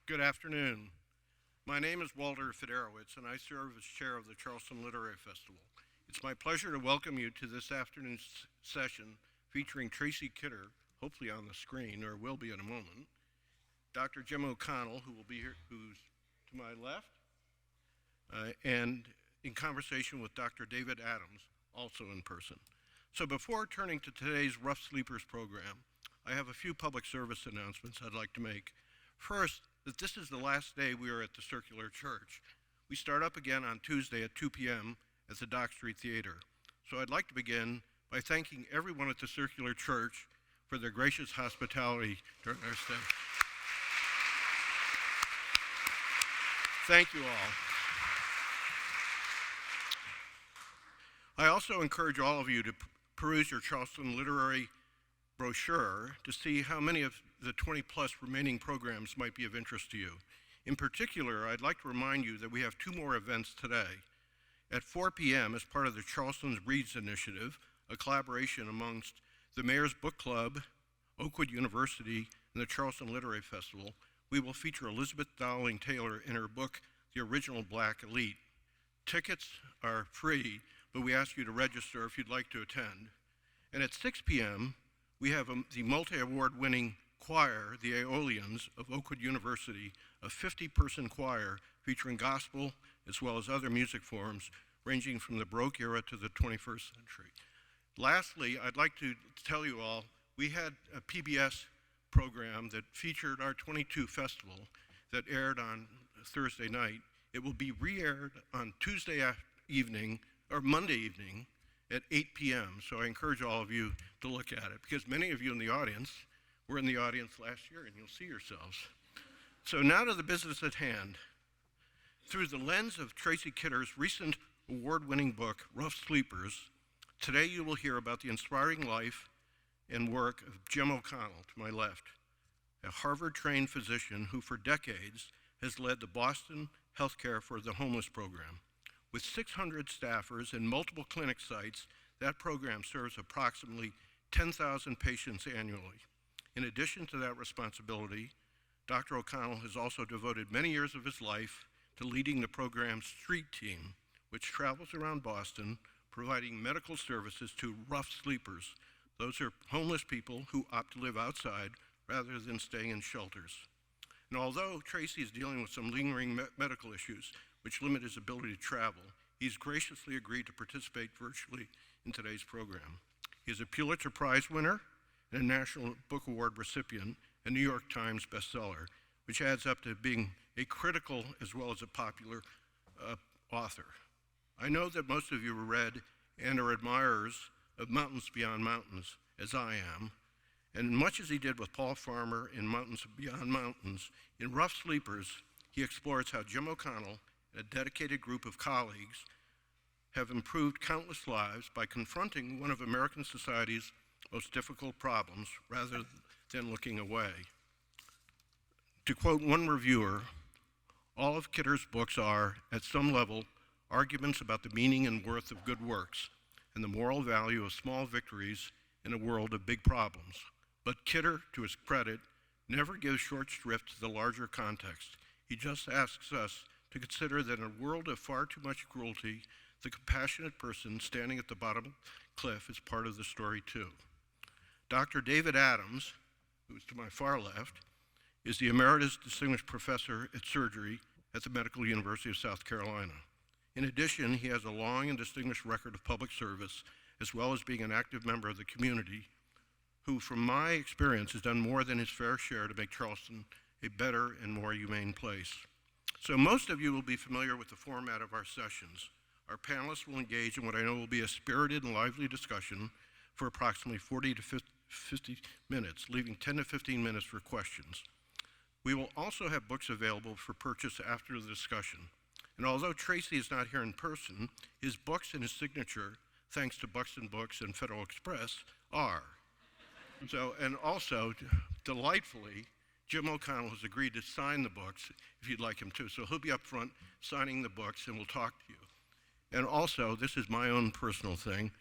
Good afternoon. My name is Walter Federowitz, and I serve as chair of the Charleston Literary Festival. It's my pleasure to welcome you to this afternoon's session featuring Tracy Kidder, hopefully on the screen, or will be in a moment, Dr. Jim O'Connell, who will be here, who's to my left, and in conversation with Dr. David Adams, also in person. So before turning to today's Rough Sleepers program, I have a few public service announcements I'd like to make. First, that this is the last day we are at the Circular Church. We start up again on Tuesday at 2 p.m. at the Dock Street Theater. So I'd like to begin by thanking everyone at the Circular Church for their gracious hospitality during our stay. Thank you all. I also encourage all of you to peruse your Charleston Literary brochure to see how many of the 20-plus remaining programs might be of interest to you. In particular, I'd like to remind you that we have two more events today. At 4 p.m., as part of the Charleston's Reads Initiative, a collaboration amongst the Mayor's Book Club, Oakwood University, and the Charleston Literary Festival, we will feature Elizabeth Dowling Taylor in her book, The Original Black Elite. Tickets are free, but we ask you to register if you'd like to attend. And at 6 p.m., we have the multi-award winning choir, the Aeolians of Oakwood University, a 50-person choir featuring gospel as well as other music forms ranging from the Baroque era to the 21st century. Lastly, I'd like to tell you all, we had a PBS program that featured our 22 festival that aired on Thursday night. It will be re-aired on Tuesday evening, or Monday evening, at 8 p.m. So I encourage all of you to look at it, because many of you in the audience were in the audience last year, and you'll see yourselves. So now to the business at hand. Through the lens of Tracy Kidder's recent award-winning book, Rough Sleepers, today you will hear about the inspiring life and work of Jim O'Connell, to my left, a Harvard-trained physician who for decades has led the Boston Healthcare for the Homeless program. With 600 staffers and multiple clinic sites, that program serves approximately 10,000 patients annually. In addition to that responsibility, Dr. O'Connell has also devoted many years of his life to leading the program's street team, which travels around Boston providing medical services to rough sleepers. Those are homeless people who opt to live outside rather than staying in shelters. And although Tracy is dealing with some lingering medical issues which limit his ability to travel, he's graciously agreed to participate virtually in today's program. He is a Pulitzer Prize winner and a National Book Award recipient, a New York Times bestseller, which adds up to being a critical as well as a popular author. I know that most of you have read and are admirers of Mountains Beyond Mountains, as I am, and much as he did with Paul Farmer in Mountains Beyond Mountains, in Rough Sleepers, he explores how Jim O'Connell and a dedicated group of colleagues have improved countless lives by confronting one of American society's most difficult problems rather than looking away. To quote one reviewer, all of Kidder's books are, at some level, arguments about the meaning and worth of good works and the moral value of small victories in a world of big problems. But Kidder, to his credit, never gives short shrift to the larger context. He just asks us to consider that in a world of far too much cruelty, the compassionate person standing at the bottom of the cliff is part of the story too. Dr. David Adams, who's to my far left, is the Emeritus Distinguished Professor at Surgery at the Medical University of South Carolina. In addition, he has a long and distinguished record of public service, as well as being an active member of the community, who, from my experience, has done more than his fair share to make Charleston a better and more humane place. So most of you will be familiar with the format of our sessions. Our panelists will engage in what I know will be a spirited and lively discussion for approximately 40 to 50 minutes, leaving 10 to 15 minutes for questions. We will also have books available for purchase after the discussion. And although Tracy is not here in person, his books and his signature, thanks to Buxton Books and Federal Express, are. So, and also, delightfully, Jim O'Connell has agreed to sign the books if you'd like him to. So he'll be up front signing the books and we'll talk to you. And also, this is my own personal thing.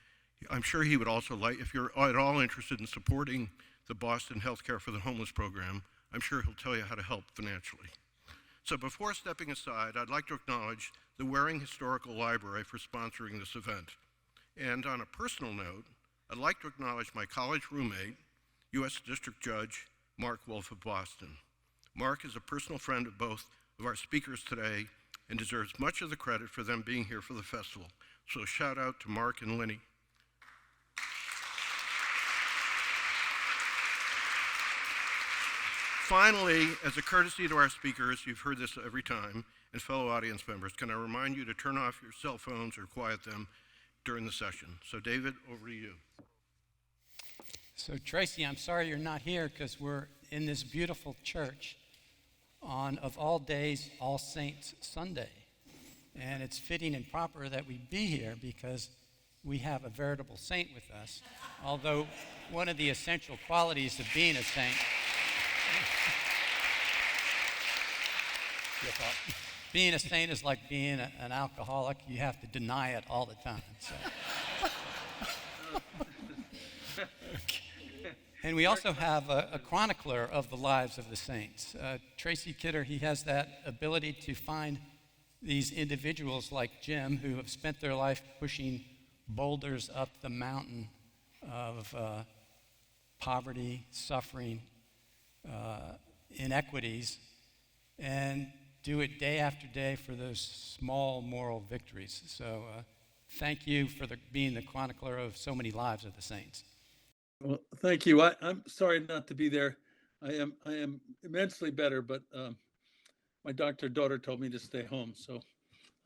I'm sure he would also like, if you're at all interested in supporting the Boston Healthcare for the Homeless program, I'm sure he'll tell you how to help financially. So before stepping aside, I'd like to acknowledge the Waring Historical Library for sponsoring this event. And on a personal note, I'd like to acknowledge my college roommate, U.S. District Judge Mark Wolf of Boston. Mark is a personal friend of both of our speakers today and deserves much of the credit for them being here for the festival. So shout out to Mark and Lenny. Finally, as a courtesy to our speakers, you've heard this every time, and fellow audience members, can I remind you to turn off your cell phones or quiet them during the session. So David, over to you. So Tracy, I'm sorry you're not here because we're in this beautiful church on, of all days, All Saints Sunday. And it's fitting and proper that we be here because we have a veritable saint with us. Although one of the essential qualities of being a saint being a saint is like being an alcoholic. You have to deny it all the time. So. And we also have a chronicler of the lives of the saints. Tracy Kidder, he has that ability to find these individuals like Jim who have spent their life pushing boulders up the mountain of poverty, suffering, inequities, and do it day after day for those small moral victories. So thank you for being the chronicler of so many lives of the saints. Well, thank you. I'm sorry not to be there. I am immensely better, but my daughter told me to stay home, so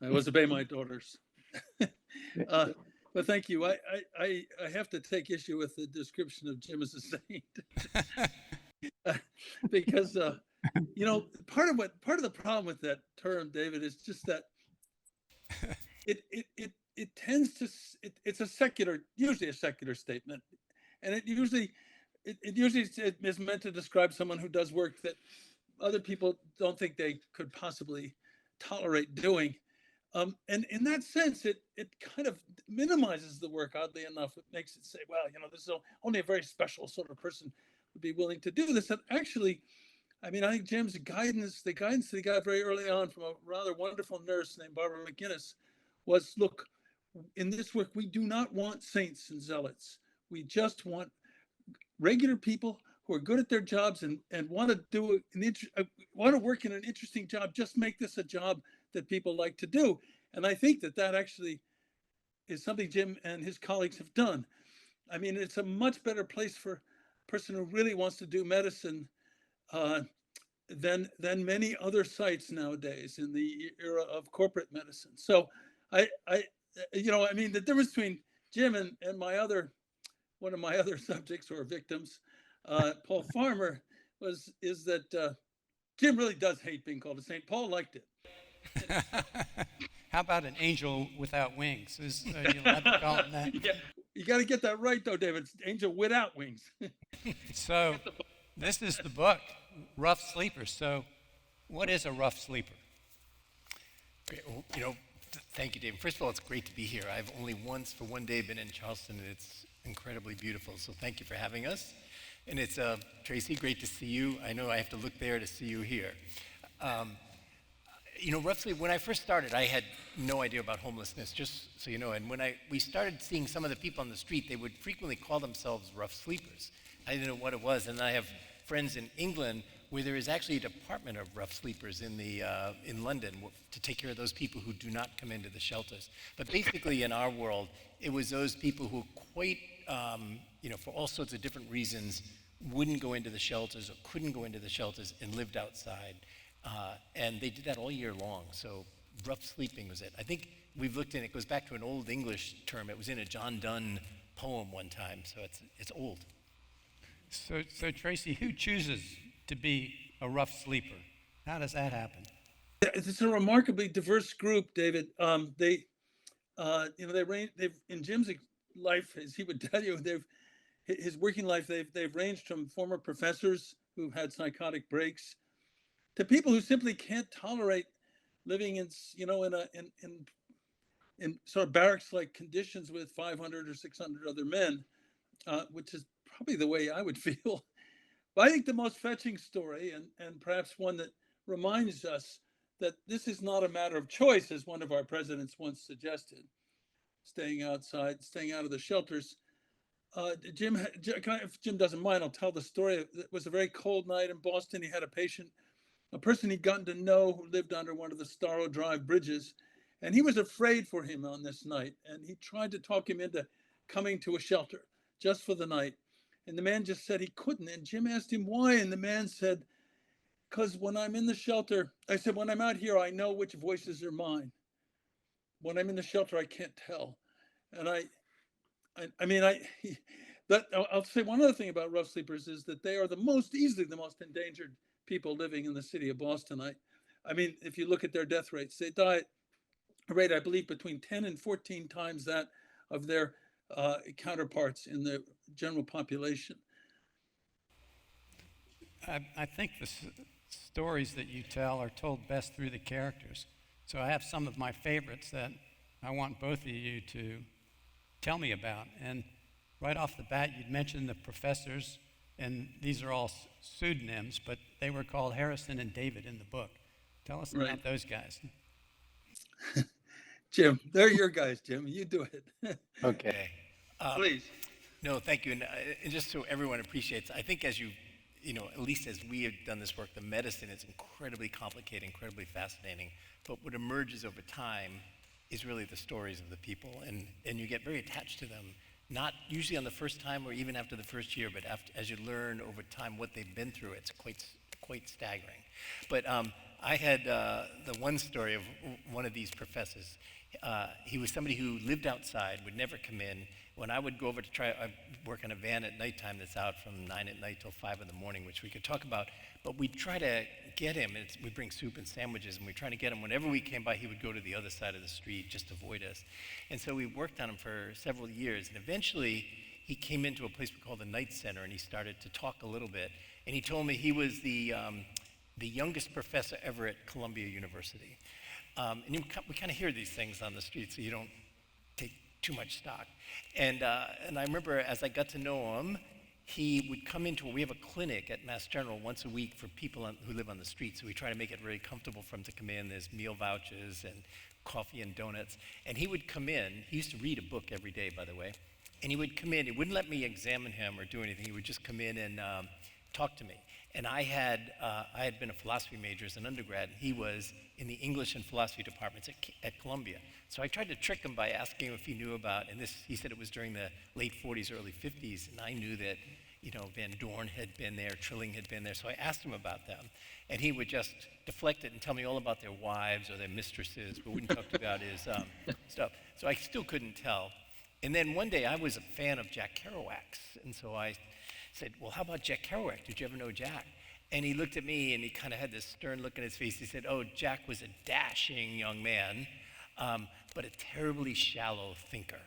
I was obey my daughters. But thank you. I have to take issue with the description of Jim as a saint. Because you know, part of the problem with that term, David, is just that it tends to it's usually a secular statement, and it usually is meant to describe someone who does work that other people don't think they could possibly tolerate doing. And in that sense, it kind of minimizes the work. Oddly enough, it makes it say, well, you know, this is only a very special sort of person would be willing to do this. And actually, I mean, I think Jim's guidance, the guidance that he got very early on from a rather wonderful nurse named Barbara McGinnis was, look, in this work, we do not want saints and zealots. We just want regular people who are good at their jobs and want to work in an interesting job. Just make this a job that people like to do. And I think that actually is something Jim and his colleagues have done. I mean, it's a much better place for a person who really wants to do medicine than many other sites nowadays in the era of corporate medicine. So I mean, the difference between Jim and one of my other subjects or victims, Paul Farmer, is that Jim really does hate being called a saint. Paul liked it. How about an angel without wings? You allowed to call it that? Yeah, you got to get that right, though, David. It's angel without wings. So this is the book, Rough Sleeper. So what is a rough sleeper? Well, you know, thank you, David. First of all, it's great to be here. I've only once for one day been in Charleston, and it's incredibly beautiful. So thank you for having us. And it's, Tracy, great to see you. I know I have to look there to see you here. You know, roughly, when I first started, I had no idea about homelessness, just so you know. And when we started seeing some of the people on the street, they would frequently call themselves rough sleepers. I didn't know what it was. And I have friends in England where there is actually a department of rough sleepers in London to take care of those people who do not come into the shelters. But basically, in our world, it was those people who quite, for all sorts of different reasons, wouldn't go into the shelters or couldn't go into the shelters and lived outside. And they did that all year long. So rough sleeping was it. I think we've looked in, it goes back to an old English term. It was in a John Donne poem one time, so it's old. So Tracy, who chooses to be a rough sleeper? How does that happen? It's a remarkably diverse group, David. They in Jim's life, as he would tell you, his working life, they've ranged from former professors who've had psychotic breaks to people who simply can't tolerate living in sort of barracks-like conditions with 500 or 600 other men, which is probably the way I would feel. But I think the most fetching story, and perhaps one that reminds us that this is not a matter of choice, as one of our presidents once suggested, staying outside, staying out of the shelters. Jim, if Jim doesn't mind, I'll tell the story. It was a very cold night in Boston. He had a person he'd gotten to know who lived under one of the Storrow Drive bridges, and he was afraid for him on this night. And he tried to talk him into coming to a shelter just for the night. And the man just said he couldn't. And Jim asked him why. And the man said, because when I'm in the shelter, I said, when I'm out here, I know which voices are mine. When I'm in the shelter, I can't tell. And I'll say one other thing about rough sleepers is that they are easily the most endangered people living in the city of Boston. I mean, if you look at their death rates, they die at a rate, I believe, between 10 and 14 times that of their counterparts in the general population. I think the stories that you tell are told best through the characters. So I have some of my favorites that I want both of you to tell me about. And right off the bat, you'd mentioned the professors, and these are all pseudonyms, but they were called Harrison and David in the book. Tell us about those guys. Jim, they're your guys, Jim. You do it. Okay. Please. No, thank you. And just so everyone appreciates, I think at least as we have done this work, the medicine is incredibly complicated, incredibly fascinating. But what emerges over time is really the stories of the people. And you get very attached to them, not usually on the first time or even after the first year, but as you learn over time what they've been through, it's quite staggering. But I had the one story of one of these professors. He was somebody who lived outside, would never come in. When I would go over to I work on a van at nighttime that's out from 9 at night till 5 in the morning, which we could talk about, but we'd try to get him, and we'd bring soup and sandwiches, and we'd try to get him. Whenever we came by, he would go to the other side of the street, just avoid us. And so we worked on him for several years, and eventually he came into a place we call the Night Center, and he started to talk a little bit. And he told me he was the youngest professor ever at Columbia University. And we kind of hear these things on the street, so you don't take too much stock. And I remember as I got to know him, he would come we have a clinic at Mass General once a week for people who live on the street, so we try to make it very comfortable for him to come in. There's meal vouchers and coffee and donuts. And he would come in, he used to read a book every day, by the way, and he would come in, he wouldn't let me examine him or do anything, he would just come in and talk to me. And I had been a philosophy major as an undergrad, and he was in the English and philosophy departments at Columbia. So I tried to trick him by asking him if he knew about, and he said it was during the late 40s, early 50s, and I knew that, Van Dorn had been there, Trilling had been there, so I asked him about them. And he would just deflect it and tell me all about their wives or their mistresses, but wouldn't talk about his stuff. So I still couldn't tell. And then one day I was a fan of Jack Kerouac's, and so I said, well, how about Jack Kerouac? Did you ever know Jack? And he looked at me and he kind of had this stern look on his face. He said, oh, Jack was a dashing young man, but a terribly shallow thinker.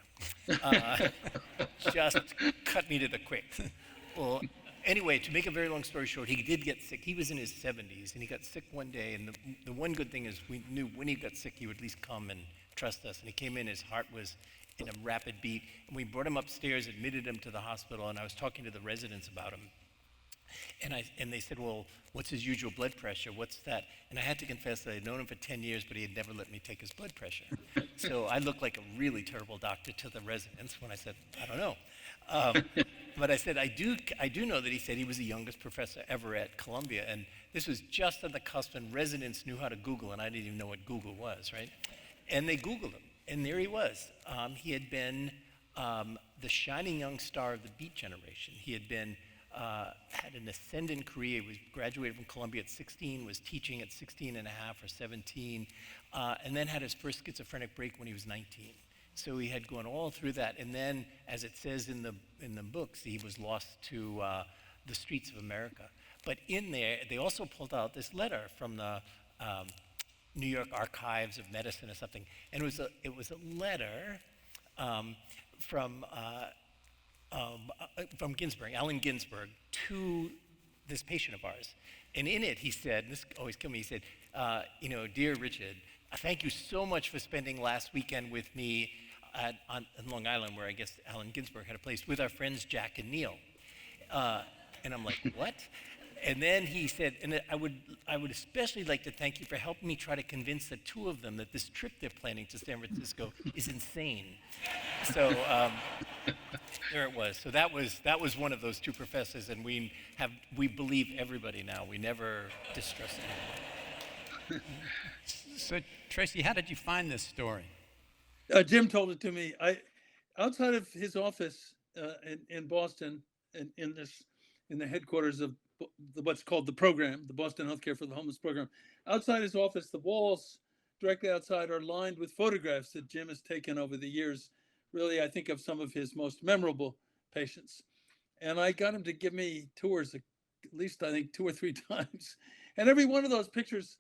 Just cut me to the quick. Well, anyway, to make a very long story short, he did get sick. He was in his 70s, and he got sick one day. And the one good thing is we knew when he got sick, he would at least come and trust us. And he came in, his heart was in a rapid beat. And we brought him upstairs, admitted him to the hospital, and I was talking to the residents about him. And they said, well, what's his usual blood pressure? What's that? And I had to confess that I'd known him for 10 years, but he had never let me take his blood pressure. So I looked like a really terrible doctor to the residents when I said, I don't know. But I said, I do know that he said he was the youngest professor ever at Columbia. And this was just on the cusp, and residents knew how to Google, and I didn't even know what Google was, right? And they Googled him, and there he was. He had been the shining young star of the Beat generation. He had been had an ascendant career. He was graduated from Columbia at 16, was teaching at 16 and a half or 17, and then had his first schizophrenic break when he was 19. So he had gone all through that, and then, as it says in the books, he was lost to the streets of America. But in there, they also pulled out this letter from the New York Archives of Medicine or something, and it was a letter from Ginsberg, Allen Ginsberg, to this patient of ours. And in it, he said, this always killed me, he said, dear Richard, thank you so much for spending last weekend with me on Long Island, where I guess Allen Ginsberg had a place, with our friends Jack and Neil. And I'm like, what? And then he said, and I would especially like to thank you for helping me try to convince the two of them that this trip they're planning to San Francisco is insane. So there it was. So that was one of those two professors, and we believe everybody now. We never distrust anyone. So, Tracy, how did you find this story? Jim told it to me. Outside of his office in Boston, in the headquarters of what's called the program, the Boston Healthcare for the Homeless program. Outside his office, the walls directly outside are lined with photographs that Jim has taken over the years. Really, I think of some of his most memorable patients. And I got him to give me tours at least, I think, 2 or 3 times. And every one of those pictures,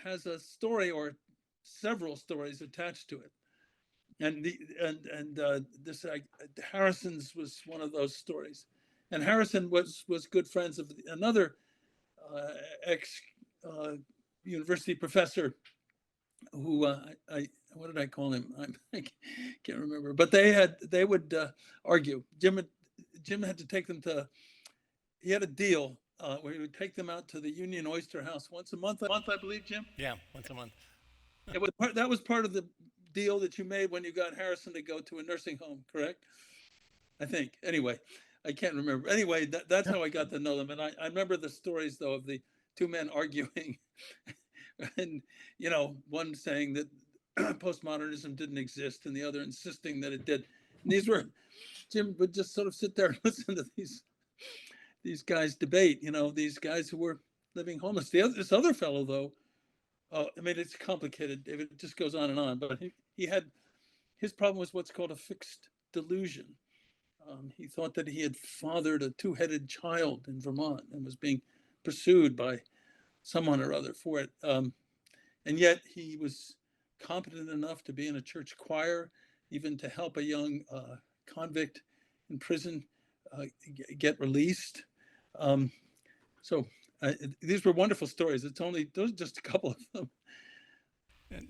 has a story or several stories attached to it. And Harrison's was one of those stories. And Harrison was good friends of another ex university professor who what did I call him? I can't remember. But they would argue. Jim had to take them to. He had a deal where he would take them out to the Union Oyster House once a month. I believe, Jim. Yeah, once a month. That was part of the deal that you made when you got Harrison to go to a nursing home, correct? I think. Anyway, I can't remember. Anyway, that's how I got to know them. And I remember the stories, though, of the two men arguing and, one saying that postmodernism didn't exist and the other insisting that it did. And Jim would just sort of sit there and listen to these guys debate, these guys who were living homeless. This other fellow, though, it's complicated, David. It just goes on and on. But his problem was what's called a fixed delusion. He thought that he had fathered a 2-headed child in Vermont and was being pursued by someone or other for it. And yet he was competent enough to be in a church choir, even to help a young convict in prison get released. So these were wonderful stories. Those are just a couple of them.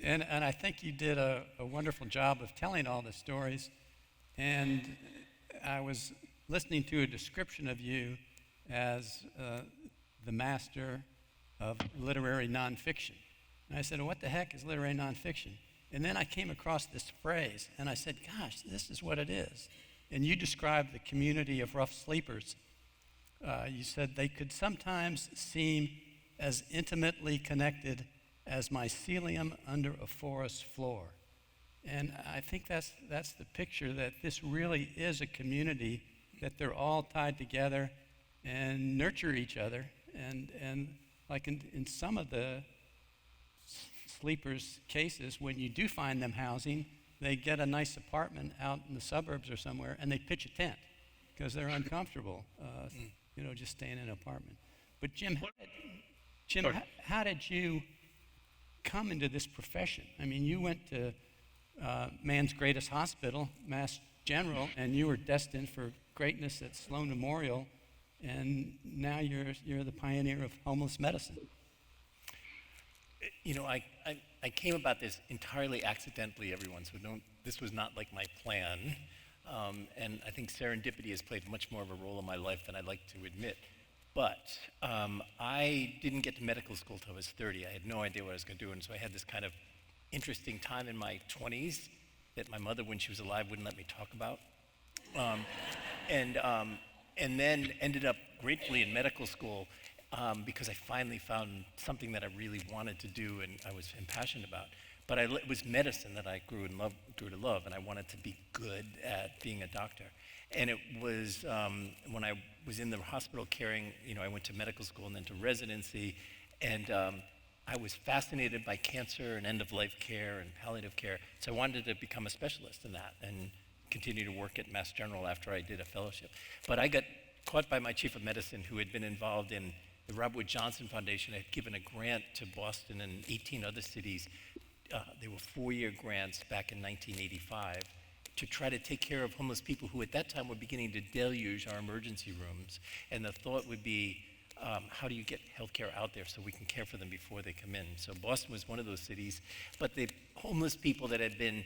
And I think you did a wonderful job of telling all the stories. And I was listening to a description of you as the master of literary nonfiction. And I said, what the heck is literary nonfiction? And then I came across this phrase, and I said, gosh, this is what it is. And you described the community of rough sleepers. You said they could sometimes seem as intimately connected as mycelium under a forest floor. And I think that's the picture, that this really is a community, that they're all tied together and nurture each other. And like in some of the sleepers' cases, when you do find them housing, they get a nice apartment out in the suburbs or somewhere, and they pitch a tent because they're uncomfortable, just staying in an apartment. But Jim, how did you come into this profession? I mean, you went to man's greatest hospital, Mass General, and you were destined for greatness at Sloan Memorial, and now you're the pioneer of homeless medicine. I came about this entirely accidentally, everyone, so this was not like my plan. And I think serendipity has played much more of a role in my life than I'd like to admit. But I didn't get to medical school till I was 30. I had no idea what I was going to do, and so I had this kind of interesting time in my 20s that my mother, when she was alive, wouldn't let me talk about. And then ended up gratefully in medical school because I finally found something that I really wanted to do and I was impassioned about. But it was medicine that I grew to love, and I wanted to be good at being a doctor. And it was when I was in the hospital caring, I went to medical school and then to residency, and I was fascinated by cancer and end-of-life care and palliative care, so I wanted to become a specialist in that and continue to work at Mass General after I did a fellowship. But I got caught by my chief of medicine, who had been involved in the Robert Wood Johnson Foundation. I had given a grant to Boston and 18 other cities. They were 4-year grants back in 1985 to try to take care of homeless people who at that time were beginning to deluge our emergency rooms. And the thought would be, how do you get healthcare out there so we can care for them before they come in? So Boston was one of those cities, but the homeless people that had been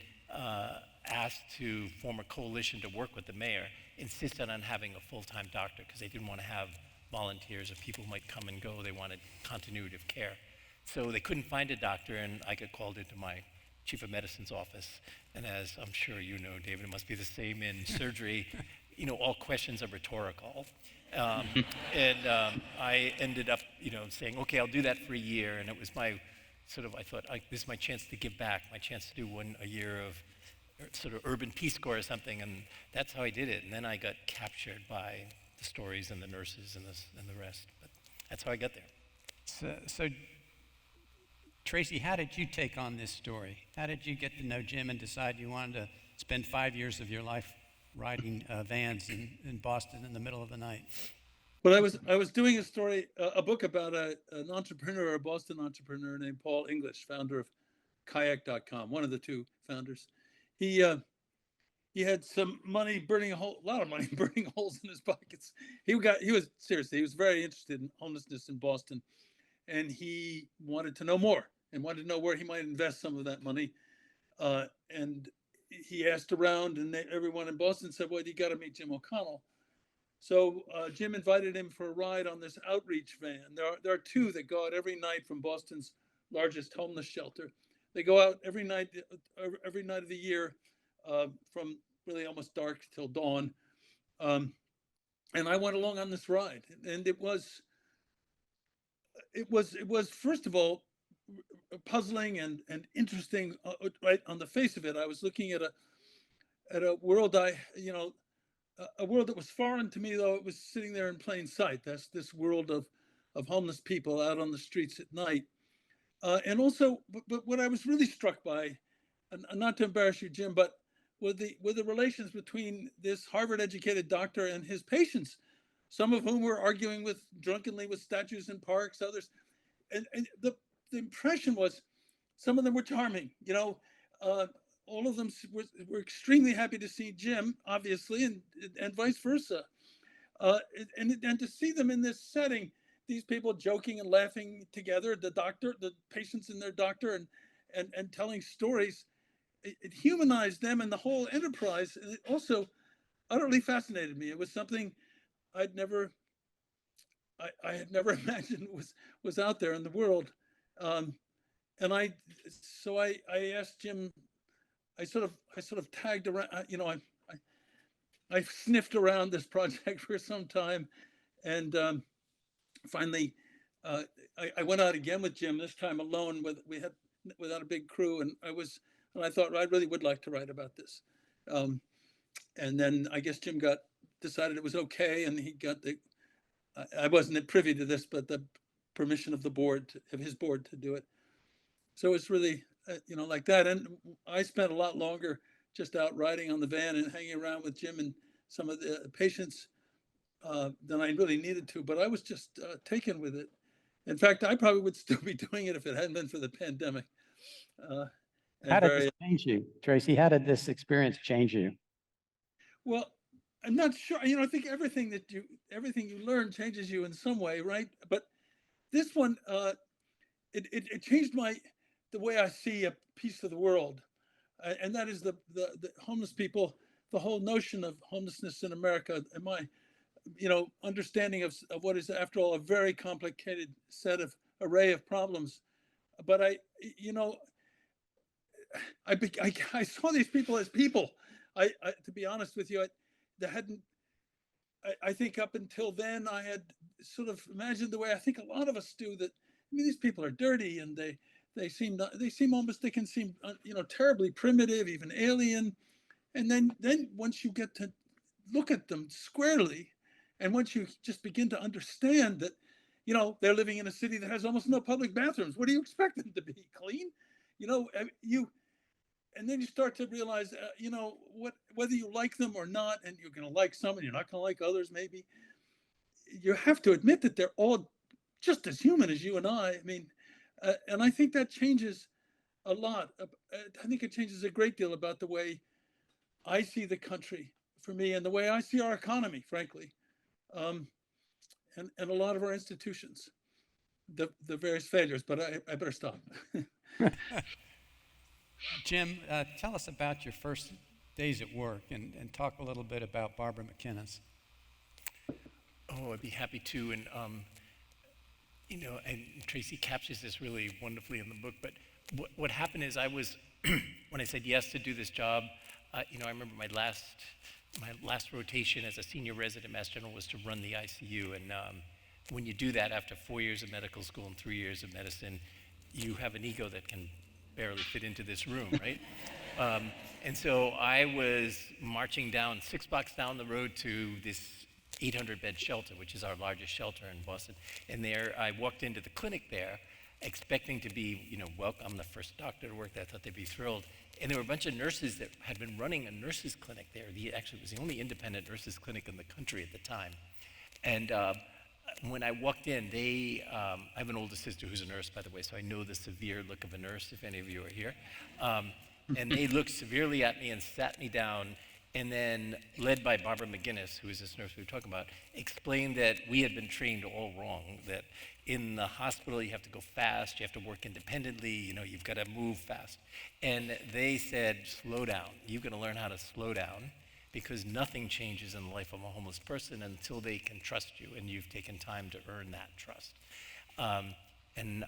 asked to form a coalition to work with the mayor insisted on having a full-time doctor because they didn't want to have volunteers of people who might come and go. They wanted continuity of care. So they couldn't find a doctor, and I got called into my chief of medicine's office. And as I'm sure you know, David, it must be the same in surgery. All questions are rhetorical. I ended up, saying, okay, I'll do that for a year. And it was my I thought, this is my chance to give back, my chance to do a year of sort of urban Peace Corps or something. And that's how I did it. And then I got captured by the stories and the nurses and the rest. But that's how I got there. So Tracy, how did you take on this story? How did you get to know Jim and decide you wanted to spend 5 years of your life riding vans in Boston in the middle of the night? Well, I was doing a book about an entrepreneur, a Boston entrepreneur named Paul English, founder of kayak.com, one of the two founders. He had some money burning a lot of money burning holes in his pockets. He was very interested in homelessness in Boston, and he wanted to know more and wanted to know where he might invest some of that money. And he asked around, and everyone in Boston said, well, you got to meet Jim O'Connell. So Jim invited him for a ride on this outreach van. There are two that go out every night from Boston's largest homeless shelter. They go out every night of the year from really almost dark till dawn. And I went along on this ride, and it was first of all puzzling and interesting. Right on the face of it, I was looking at a world a world that was foreign to me, though it was sitting there in plain sight. That's this world of homeless people out on the streets at night. And also, but what I was really struck by, and not to embarrass you, Jim, but with the relations between this Harvard-educated doctor and his patients, some of whom were arguing drunkenly with statues in parks, others, and the impression was some of them were charming. All of them were extremely happy to see Jim, obviously, and vice versa. And to see them in this setting, these people joking and laughing together, the patients and their doctor, and telling stories, it humanized them and the whole enterprise. And it also utterly fascinated me. It was something I had never imagined was out there in the world. And I asked Jim. I sort of tagged around. I sniffed around this project for some time, and finally, I went out again with Jim. This time alone, without a big crew, and I thought I really would like to write about this. And then I guess Jim decided it was okay, and he got I wasn't privy to this, but the permission of his board to do it. So it's really like that. And I spent a lot longer just out riding on the van and hanging around with Jim and some of the patients than I really needed to. But I was just taken with it. In fact, I probably would still be doing it if it hadn't been for the pandemic. How did this change you, Tracy? How did this experience change you? Well, I'm not sure. I think everything you learn changes you in some way, right? But this one, it changed the way I see a piece of the world, and that is the homeless people, the whole notion of homelessness in America, and my, understanding of what is, after all, a very complicated array of problems. But I saw these people as people. To be honest with you, I think up until then I had sort of imagined the way I think a lot of us do, that these people are dirty and they seem almost, they can seem terribly primitive, even alien. And then once you get to look at them squarely, and once you just begin to understand that they're living in a city that has almost no public bathrooms, what do you expect them to be? Clean? And then you start to realize whether you like them or not, and you're going to like some and you're not going to like others, maybe you have to admit that they're all just as human as you and I. And I think that changes a lot. I think it changes a great deal about the way I see the country, for me, and the way I see our economy, frankly, and a lot of our institutions, the various failures. But I better stop. Jim, tell us about your first days at work, and talk a little bit about Barbara McKinnis. Oh, I'd be happy to. And and Tracy captures this really wonderfully in the book. But what happened is when I said yes to do this job, I remember my last rotation as a senior resident Mass General was to run the ICU. And when you do that after 4 years of medical school and 3 years of medicine, you have an ego that can barely fit into this room, right? And so I was marching down 6 blocks down the road to this 800-bed shelter, which is our largest shelter in Boston. And there, I walked into the clinic there, expecting to be, welcome. I'm the first doctor to work there. I thought they'd be thrilled. And there were a bunch of nurses that had been running a nurses' clinic there. Actually, it was the only independent nurses' clinic in the country at the time. And when I walked in, I have an older sister who's a nurse, by the way, so I know the severe look of a nurse, if any of you are here. And they looked severely at me and sat me down, and then, led by Barbara McGinnis, who is this nurse we were talking about, explained that we had been trained all wrong, that in the hospital you have to go fast, you have to work independently, you've got to move fast. And they said, slow down. You've got to learn how to slow down, because nothing changes in the life of a homeless person until they can trust you, and you've taken time to earn that trust. And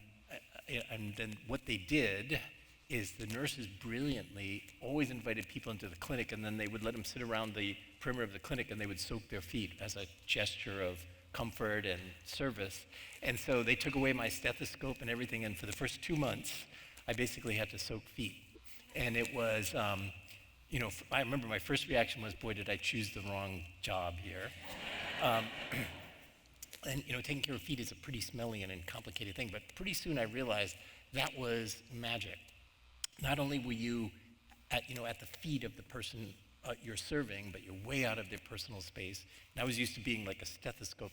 then what they did is the nurses brilliantly always invited people into the clinic, and then they would let them sit around the perimeter of the clinic and they would soak their feet as a gesture of comfort and service. And so they took away my stethoscope and everything, and for the first 2 months, I basically had to soak feet. And it was, I remember my first reaction was, boy, did I choose the wrong job here. And taking care of feet is a pretty smelly and complicated thing, but pretty soon I realized that was magic. Not only were you at the feet of the person you're serving, but you're way out of their personal space. And I was used to being like a stethoscope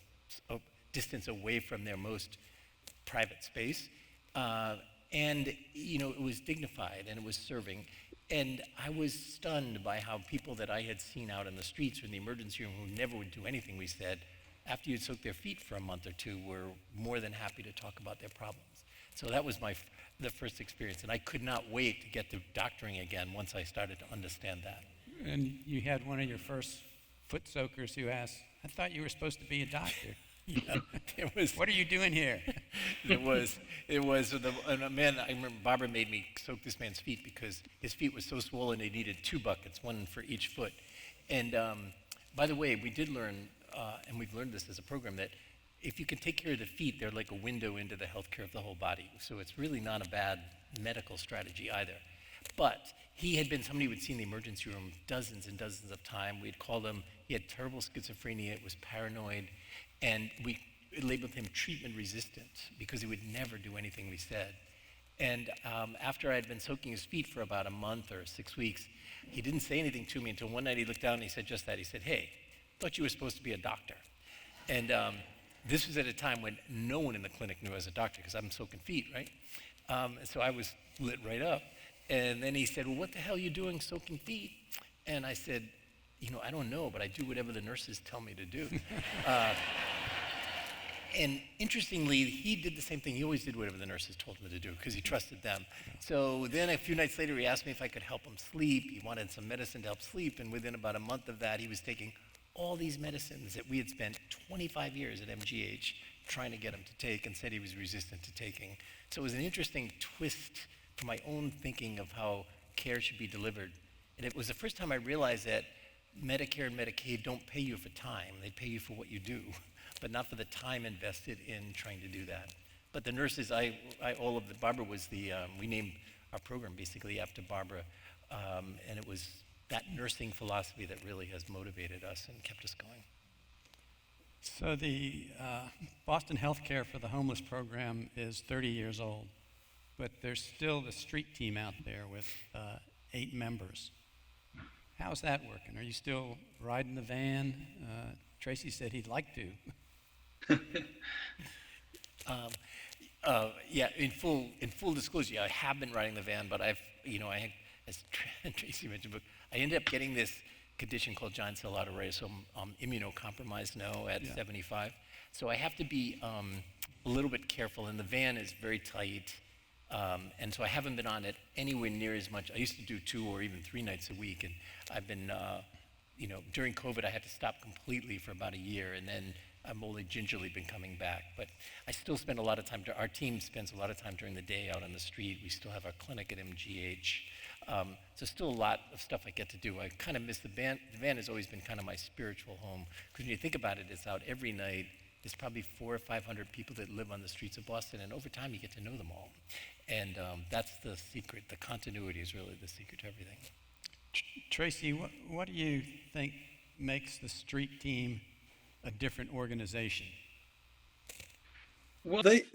distance away from their most private space. And it was dignified and it was serving. And I was stunned by how people that I had seen out in the streets or in the emergency room who never would do anything we said, after you'd soaked their feet for a month or two, were more than happy to talk about their problems. So that was the first experience, and I could not wait to get to doctoring again once I started to understand that. And you had one of your first foot soakers who asked, I thought you were supposed to be a doctor. Yeah, it was. What are you doing here? It was, and a man, I remember Barbara made me soak this man's feet because his feet were so swollen they needed 2 buckets, one for each foot. And by the way, we did learn, and we've learned this as a program, that if you can take care of the feet, they're like a window into the healthcare of the whole body. So it's really not a bad medical strategy either. But he had been somebody who would see in the emergency room dozens and dozens of times. We'd called him, he had terrible schizophrenia, was paranoid, and we labeled him treatment resistant because he would never do anything we said. And after I'd been soaking his feet for about a month or 6 weeks, he didn't say anything to me until one night he looked down and he said just that. He said, hey, I thought you were supposed to be a doctor. And this was at a time when no one in the clinic knew I was a doctor because I'm soaking feet, right? So I was lit right up. And then he said, well, what the hell are you doing soaking feet? And I said, I don't know, but I do whatever the nurses tell me to do. And interestingly, he did the same thing. He always did whatever the nurses told him to do because he trusted them. So then a few nights later, he asked me if I could help him sleep. He wanted some medicine to help sleep. And within about a month of that, he was taking all these medicines that we had spent 25 years at MGH trying to get him to take, and said he was resistant to taking. So it was an interesting twist for my own thinking of how care should be delivered. And it was the first time I realized that Medicare and Medicaid don't pay you for time. They pay you for what you do, but not for the time invested in trying to do that. But the nurses, Barbara was we named our program basically after Barbara, and it was that nursing philosophy that really has motivated us and kept us going. So the Boston Healthcare for the Homeless program is 30 years old, but there's still the street team out there with 8 members. How's that working? Are you still riding the van? Tracy said he'd like to. Yeah, in full disclosure, I have been riding the van, but as Tracy mentioned, but I ended up getting this condition called giant cell arteritis, so I'm immunocompromised now at 75. So I have to be a little bit careful, and the van is very tight, and so I haven't been on it anywhere near as much. I used to do 2 or even 3 nights a week, and I've been during COVID, I had to stop completely for about a year, and then I'm only gingerly been coming back. But I still spend a lot of time, our team spends a lot of time during the day out on the street. We still have our clinic at MGH. So still a lot of stuff I get to do. I kind of miss the van. The van has always been kind of my spiritual home, because when you think about it, it's out every night. There's probably 400 or 500 people that live on the streets of Boston, and over time you get to know them all. And that's the secret. The continuity is really the secret to everything. Tracy, what do you think makes the street team a different organization? Well, they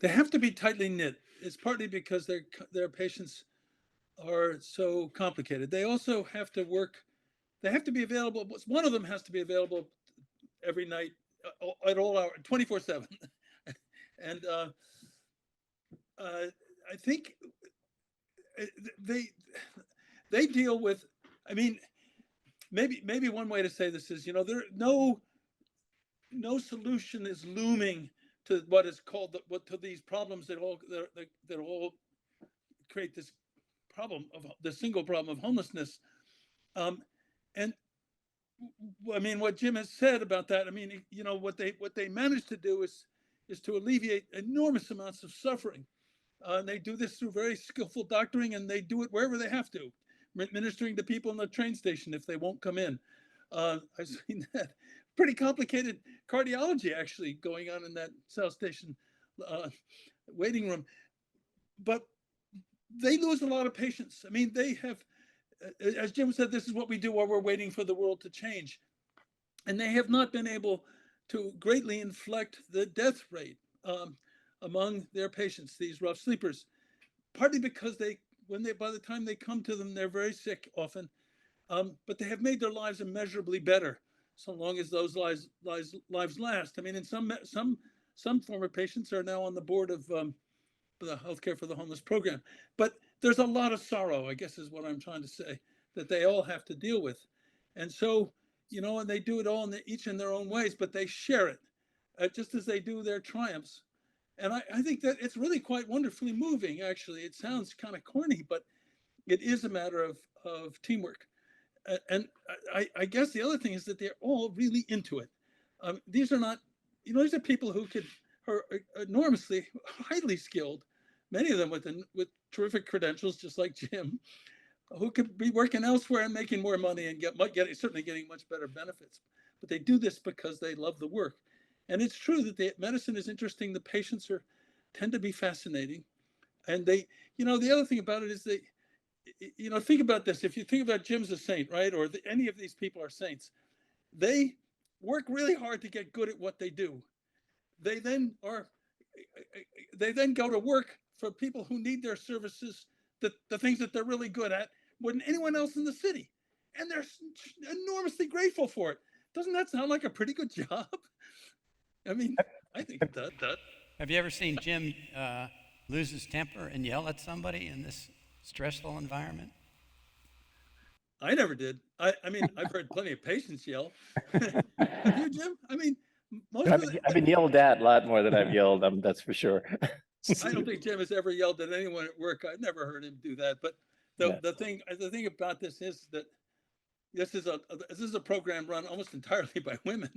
have to be tightly knit. It's partly because their patients are so complicated. They also have to work. They have to be available. One of them has to be available every night at all hours, 24/7. And I think they deal with. I mean, maybe one way to say this is, there no solution is looming to what is called to these problems that all create this problem of the single problem of homelessness. And I mean, what Jim has said about that, I mean, what they managed to do is to alleviate enormous amounts of suffering. And they do this through very skillful doctoring, and they do it wherever they have to, ministering to people in the train station if they won't come in. I've seen that pretty complicated cardiology actually going on in that South Station waiting room. But they lose a lot of patients. I mean, they have, as Jim said, this is what we do while we're waiting for the world to change. And they have not been able to greatly inflect the death rate among their patients, these rough sleepers, partly because by the time they come to them, they're very sick often, but they have made their lives immeasurably better so long as those lives last. I mean, in some former patients are now on the board of the Healthcare for the Homeless program, but there's a lot of sorrow, I guess is what I'm trying to say, that they all have to deal with. And so, and they do it all each in their own ways, but they share it just as they do their triumphs. And I think that it's really quite wonderfully moving, actually. It sounds kind of corny, but it is a matter of teamwork. And I guess the other thing is that they're all really into it. These are not, these are people who are enormously, highly skilled, many of them with terrific credentials, just like Jim, who could be working elsewhere and making more money and certainly getting much better benefits. But they do this because they love the work. And it's true that medicine is interesting. The patients tend to be fascinating. And the other thing about it is think about this. If you think about Jim's a saint, right? Or any of these people are saints. They work really hard to get good at what they do. They then go to work for people who need their services, the things that they're really good at, more than anyone else in the city. And they're enormously grateful for it. Doesn't that sound like a pretty good job? I mean, I think it does. Have you ever seen Jim lose his temper and yell at somebody in this stressful environment? I never did. I mean, I've heard plenty of patients yell. Have you, Jim? I mean, I've been yelled at a lot more than I've yelled. That's for sure. I don't think Jim has ever yelled at anyone at work. I've never heard him do that. But the thing about this is that this is a program run almost entirely by women.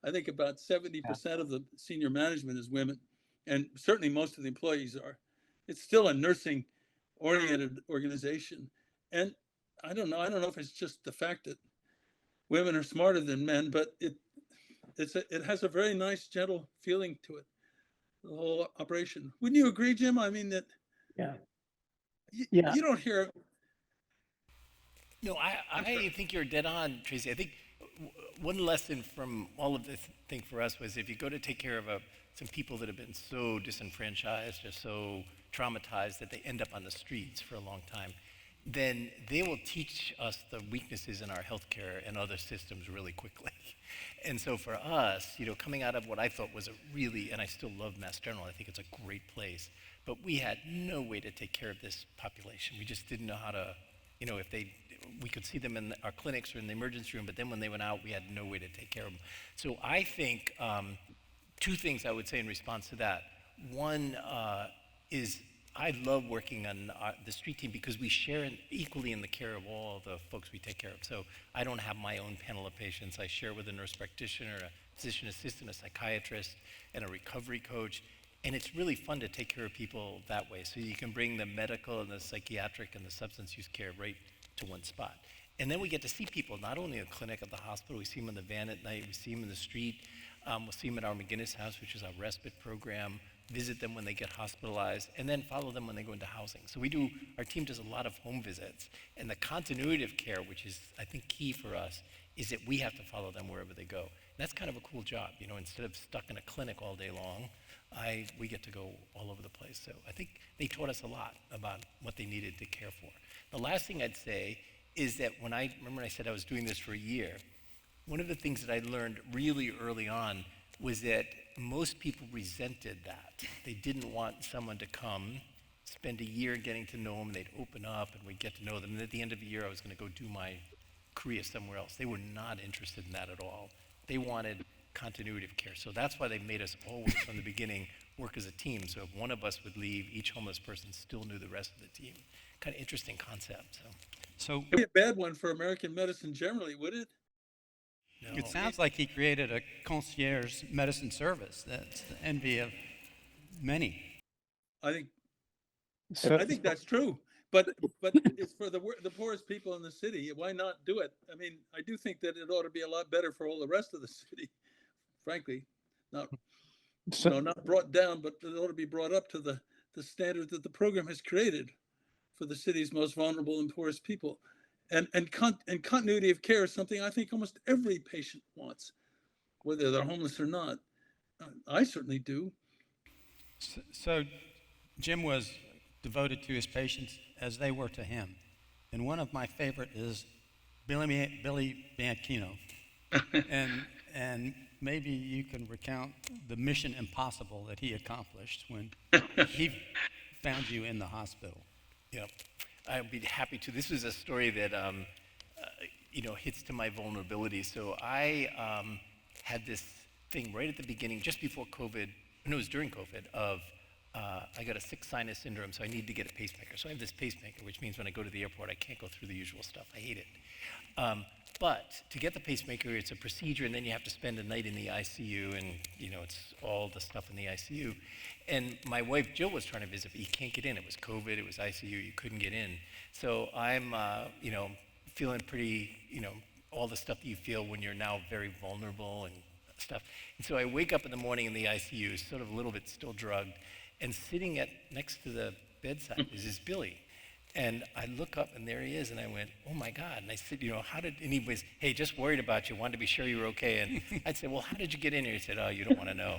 I think about 70% of the senior management is women, and certainly most of the employees are. It's still a nursing-oriented organization, and I don't know if it's just the fact that women are smarter than men, but it has a very nice, gentle feeling to it, the whole operation. Wouldn't you agree, Jim? I mean that. Yeah. You don't hear. No, I think you're dead on, Tracy. I think one lesson from all of this thing for us was, if you go to take care of some people that have been so disenfranchised or so traumatized that they end up on the streets for a long time, then they will teach us the weaknesses in our healthcare and other systems really quickly. And so for us, coming out of what I thought was and I still love Mass General, I think it's a great place, but we had no way to take care of this population. We just didn't know how to, we could see them in our clinics or in the emergency room, but then when they went out, we had no way to take care of them. So I think two things I would say in response to that. One is I love working on the street team because we share equally in the care of all the folks we take care of. So I don't have my own panel of patients. I share with a nurse practitioner, a physician assistant, a psychiatrist, and a recovery coach. And it's really fun to take care of people that way. So you can bring the medical and the psychiatric and the substance use care right to one spot. And then we get to see people, not only in the clinic at the hospital, we see them in the van at night, we see them in the street, we'll see them at our McGinnis house, which is our respite program, visit them when they get hospitalized, and then follow them when they go into housing. So our team does a lot of home visits, and the continuity of care, which is, I think, key for us, is that we have to follow them wherever they go. And that's kind of a cool job, instead of stuck in a clinic all day long, we get to go all over the place. So I think they taught us a lot about what they needed to care for. The last thing I'd say is that when I said I was doing this for a year, one of the things that I learned really early on was that most people resented that. They didn't want someone to come, spend a year getting to know them, they'd open up and we'd get to know them, and at the end of the year I was going to go do my career somewhere else. They were not interested in that at all. They wanted continuity of care. So that's why they made us always, from the beginning, work as a team. So if one of us would leave, each homeless person still knew the rest of the team. Kind of interesting concept. So It'd be a bad one for American medicine generally, would it? No. it sounds like he created a concierge medicine service. That's the envy of many. I think So, that's true. But it's for the poorest people in the city. Why not do it? I mean, I do think that it ought to be a lot better for all the rest of the city. Frankly, not not brought down, but it ought to be brought up to the standard that the program has created for the city's most vulnerable and poorest people. And continuity of care is something I think almost every patient wants, whether they're homeless or not. I certainly do. So Jim was devoted to his patients as they were to him. And one of my favorite is Billy Bianchino. and maybe you can recount the mission impossible that he accomplished when he found you in the hospital. Yeah, I'd be happy to. This was a story that hits to my vulnerability. So I had this thing right at the beginning, just before COVID. No, it was during COVID. I got a sick sinus syndrome, so I need to get a pacemaker. So I have this pacemaker, which means when I go to the airport, I can't go through the usual stuff. I hate it. But to get the pacemaker, it's a procedure, and then you have to spend a night in the ICU, and it's all the stuff in the ICU. And my wife Jill was trying to visit, but you can't get in. It was COVID, it was ICU, you couldn't get in. So I'm, feeling pretty, all the stuff that you feel when you're now very vulnerable and stuff. And so I wake up in the morning in the ICU, sort of a little bit still drugged, and sitting next to the bedside is this Billy. And I look up, and there he is, and I went, oh my God. And I said, and he was, hey, just worried about you, wanted to be sure you were okay. And I'd say, well, how did you get in here? He said, oh, you don't want to know.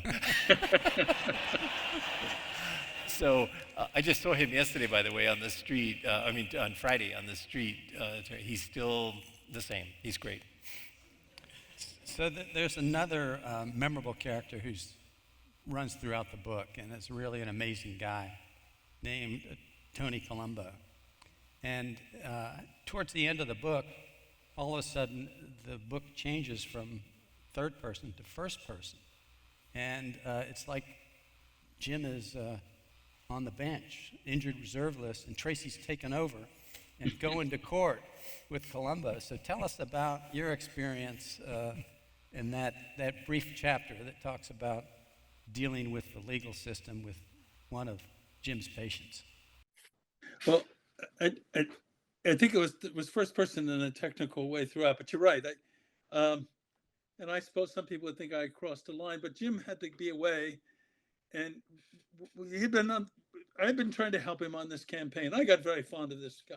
So I just saw him yesterday, by the way, on the street, on Friday on the street. He's still the same. He's great. So there's another memorable character who runs throughout the book, and it's really an amazing guy named Tony Colombo. And towards the end of the book, all of a sudden, the book changes from third person to first person. And it's like Jim is on the bench, injured reserve list, and Tracy's taken over and going to court with Colombo. So tell us about your experience in that brief chapter that talks about dealing with the legal system with one of Jim's patients. Well, I think it was first person in a technical way throughout, but you're right. And I suppose some people would think I crossed the line, but Jim had to be away, and I've been trying to help him on this campaign. I got very fond of this guy.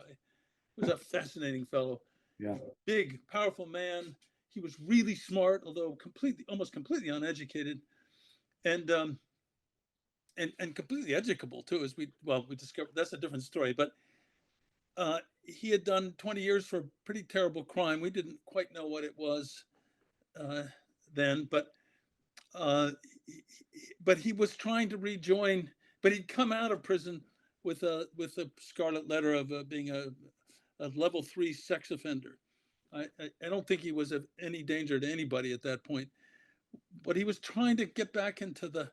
He was a fascinating fellow. Yeah. Big, powerful man. He was really smart, although almost completely uneducated, and completely educable too. As we discovered, that's a different story. But he had done 20 years for a pretty terrible crime. We didn't quite know what it was then, but he was trying to rejoin. But he'd come out of prison with a scarlet letter of being a level 3 sex offender. I don't think he was of any danger to anybody at that point, but he was trying to get back into the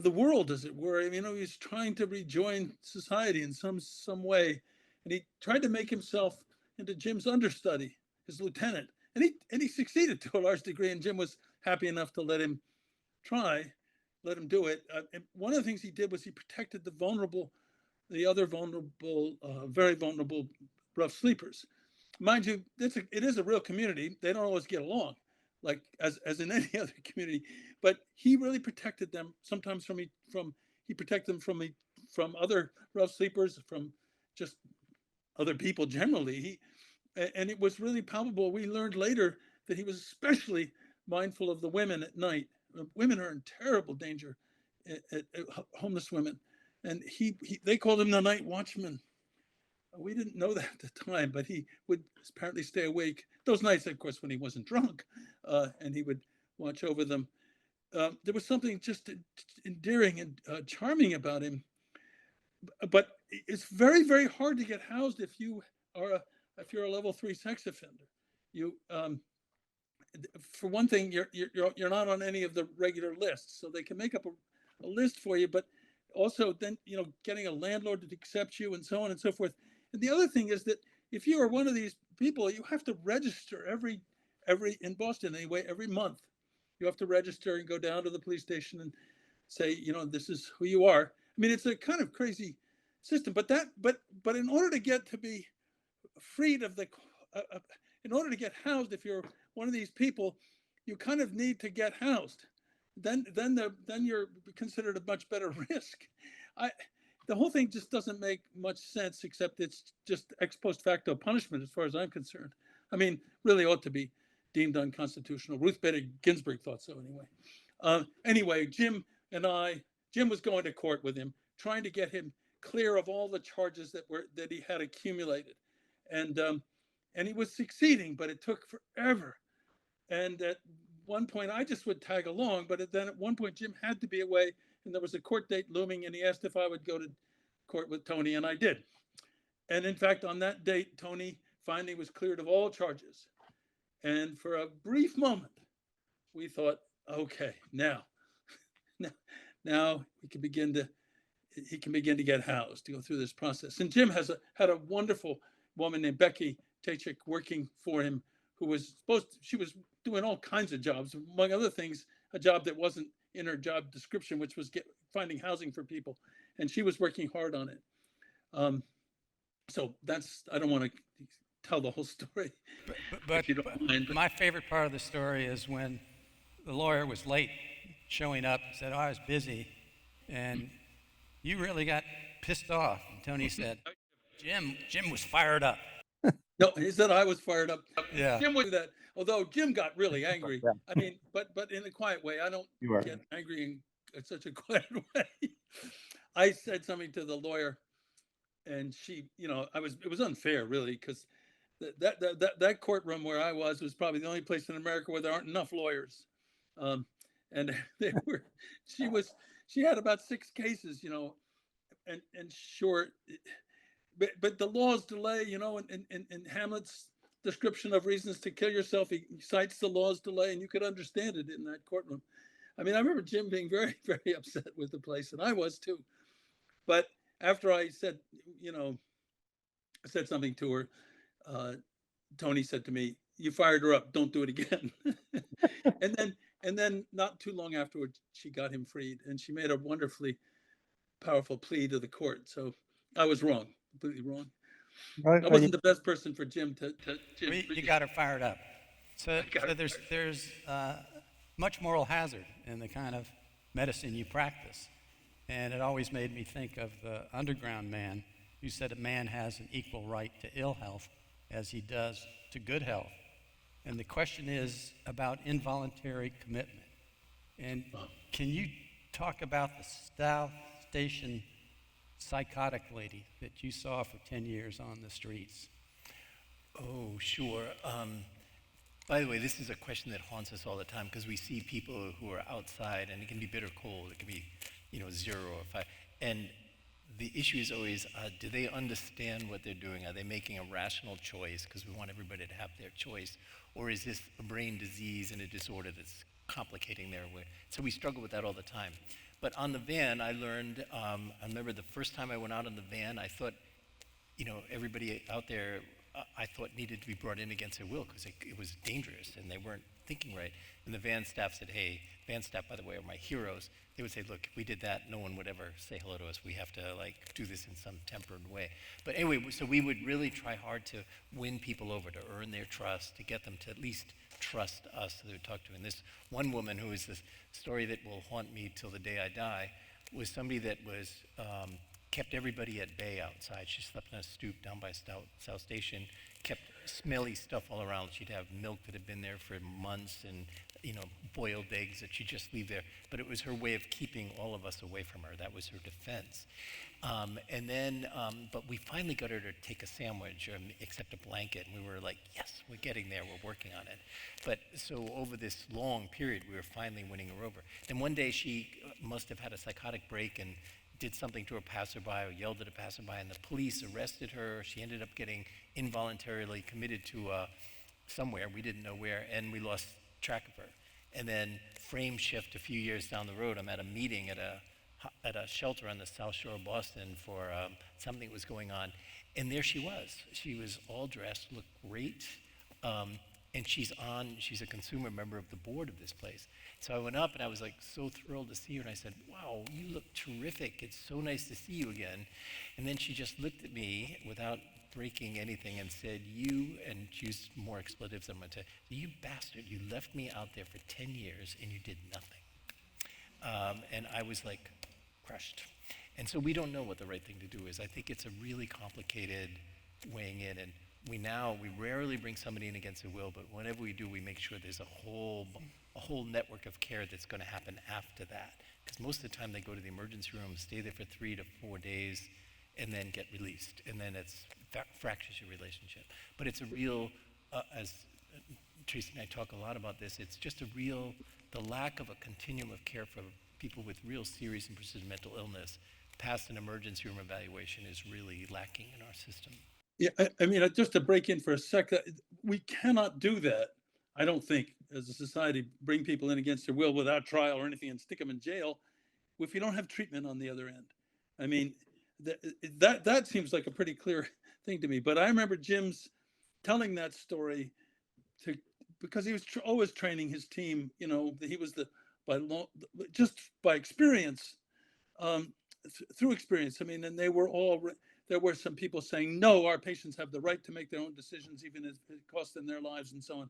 the world, as it were. He was trying to rejoin society in some way, and he tried to make himself into Jim's understudy, his lieutenant, and he succeeded to a large degree. And Jim was happy enough to let him do it. And one of the things he did was he protected the other vulnerable, very vulnerable rough sleepers. Mind you, it is a real community. They don't always get along, like as in any other community. But he really protected them. Sometimes he protected them from other rough sleepers, from just other people generally. And it was really palpable. We learned later that he was especially mindful of the women at night. Women are in terrible danger, homeless women, and they called him the night watchman. We didn't know that at the time, but he would apparently stay awake those nights, of course, when he wasn't drunk, and he would watch over them. There was something just endearing and charming about him. But it's very, very hard to get housed if you're a level 3 sex offender. For one thing, you're not on any of the regular lists, so they can make up a list for you. But also, then getting a landlord to accept you, and so on and so forth. And the other thing is that if you are one of these people, you have to register every in Boston anyway, every month. You have to register and go down to the police station and say, this is who you are. It's a kind of crazy system, but in order to get to be freed of in order to get housed, if you're one of these people, you kind of need to get housed. Then you're considered a much better risk. The whole thing just doesn't make much sense, except it's just ex post facto punishment, as far as I'm concerned. Really ought to be deemed unconstitutional. Ruth Bader Ginsburg thought so anyway. Anyway, Jim was going to court with him, trying to get him clear of all the charges that he had accumulated, and he was succeeding, but it took forever. And at one point, I just would tag along, but then at one point, Jim had to be away, and there was a court date looming, and he asked if I would go to court with Tony, and I did. And in fact, on that date, Tony finally was cleared of all charges. And for a brief moment, we thought, okay, now he can begin to get housed, to go through this process. And Jim had a wonderful woman named Becky Tachik working for him, she was doing all kinds of jobs, among other things, a job that wasn't in her job description, which was finding housing for people. And she was working hard on it. So I don't want to tell the whole story. But if you don't mind. My favorite part of the story is when the lawyer was late showing up and said, I was busy. And you really got pissed off. And Tony said, Jim was fired up. No, he said I was fired up. Yeah. Jim would do that. Although Jim got really angry. Yeah. But in a quiet way. I don't get angry in such a quiet way. I said something to the lawyer, and she, it was unfair, really, because that courtroom where I was probably the only place in America where there aren't enough lawyers. And she had about 6 cases, and sure. But the law's delay, in Hamlet's description of reasons to kill yourself, he cites the law's delay, and you could understand it in that courtroom. I remember Jim being very, very upset with the place, and I was too. But after I said, I said something to her, Tony said to me, "You fired her up. Don't do it again." and then not too long afterwards, she got him freed, and she made a wonderfully powerful plea to the court. So I was wrong. Completely wrong. I wasn't the best person for Jim to you got her fired up. So there's much moral hazard in the kind of medicine you practice. And it always made me think of the underground man who said a man has an equal right to ill health as he does to good health. And the question is about involuntary commitment. And can you talk about the South Station psychotic lady that you saw for 10 years on the streets? Oh, sure. By the way, this is a question that haunts us all the time because we see people who are outside, and it can be bitter cold. It can be, 0 or 5. And the issue is always, do they understand what they're doing? Are they making a rational choice? Because we want everybody to have their choice. Or is this a brain disease and a disorder that's complicating there. So we struggle with that all the time. But on the van, I learned, I remember the first time I went out on the van, I thought, everybody out there, I thought needed to be brought in against their will because it was dangerous and they weren't thinking right. And the van staff said, hey, van staff, by the way, are my heroes. They would say, look, if we did that, no one would ever say hello to us. We have to do this in some tempered way. But anyway, so we would really try hard to win people over, to earn their trust, to get them to at least trust us that they would talk to. And this one woman, who is this story that will haunt me till the day I die, was somebody that was kept everybody at bay outside. She slept on a stoop down by South Station, kept smelly stuff all around. She'd have milk that had been there for months and boiled eggs that she'd just leave there. But it was her way of keeping all of us away from her. That was her defense. But we finally got her to take a sandwich or accept a blanket, and we were like, yes, we're getting there, we're working on it. But so over this long period, we were finally winning her over. Then one day she must have had a psychotic break and did something to a passerby or yelled at a passerby, and the police arrested her. She ended up getting involuntarily committed to somewhere, we didn't know where, and we lost track of her. And then frame shift a few years down the road, I'm at a meeting at a shelter on the South Shore of Boston for something that was going on, and there she was. She was all dressed, looked great, and she's a consumer member of the board of this place. So I went up and I was like so thrilled to see her, and I said, wow, you look terrific. It's so nice to see you again. And then she just looked at me without breaking anything and said, and she used more expletives than I'm going to tell you bastard, you left me out there for 10 years and you did nothing. And I was like crushed. And so we don't know what the right thing to do is. I think it's a really complicated weighing in, and we rarely bring somebody in against their will, but whenever we do, we make sure there's a whole network of care that's going to happen after that. Because most of the time they go to the emergency room, stay there for 3 to 4 days, and then get released. And then it fractures your relationship. But it's a real, as Tracy and I talk a lot about this, it's just the lack of a continuum of care for people with real serious and persistent mental illness past an emergency room evaluation is really lacking in our system. Yeah, I mean, just to break in for a second, we cannot do that, I don't think, as a society, bring people in against their will without trial or anything and stick them in jail if you don't have treatment on the other end. I mean, that seems like a pretty clear thing to me. But I remember Jim's telling that story because he was always training his team. He was just by experience, through experience. I mean, and there were some people saying, no, our patients have the right to make their own decisions, even if it costs them their lives and so on.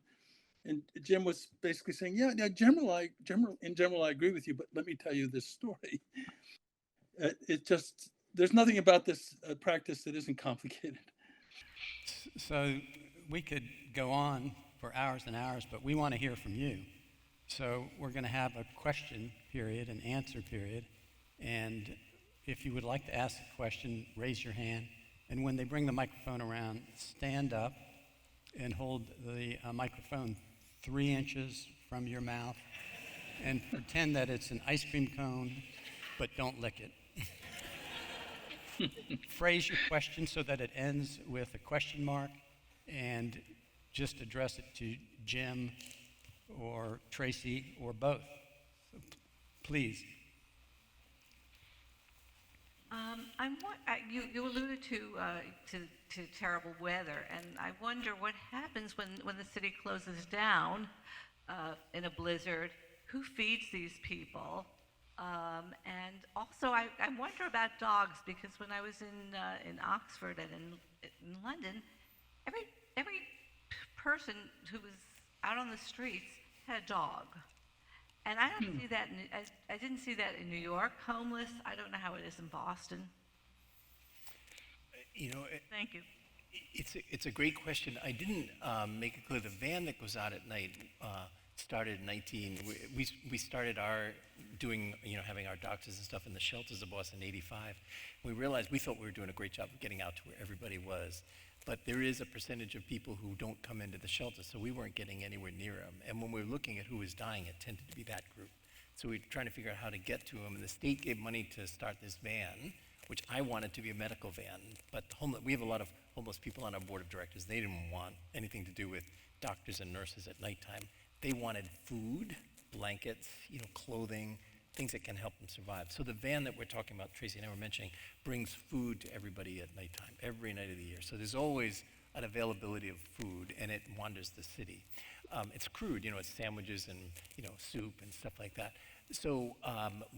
And Jim was basically saying, yeah, in general, I agree with you, but let me tell you this story. There's nothing about this practice that isn't complicated. So we could go on for hours and hours, but we want to hear from you. So we're going to have a question period, an answer period, and if you would like to ask a question, raise your hand, and when they bring the microphone around, stand up and hold the microphone 3 inches from your mouth and pretend that it's an ice cream cone, but don't lick it. Phrase your question so that it ends with a question mark, and just address it to Jim or Tracy or both. So please. You alluded to terrible weather, and I wonder what happens when the city closes down in a blizzard. Who feeds these people? And also, I wonder about dogs, because when I was in Oxford and in London, every person who was out on the streets had a dog. And I don't see that. I didn't see that in New York. Homeless. I don't know how it is in Boston. Thank you. It's a great question. I didn't make it clear. The van that goes out at night started in 19. We started having our doctors and stuff in the shelters of Boston in 85. We realized we thought we were doing a great job of getting out to where everybody was. But there is a percentage of people who don't come into the shelter, so we weren't getting anywhere near them. And when we were looking at who was dying, it tended to be that group. So we were trying to figure out how to get to them. And the state gave money to start this van, which I wanted to be a medical van. But we have a lot of homeless people on our board of directors. They didn't want anything to do with doctors and nurses at nighttime. They wanted food, blankets, clothing, things that can help them survive. So the van that we're talking about, Tracy and I were mentioning, brings food to everybody at nighttime, every night of the year. So there's always an availability of food, and it wanders the city. It's crude, it's sandwiches and soup and stuff like that. So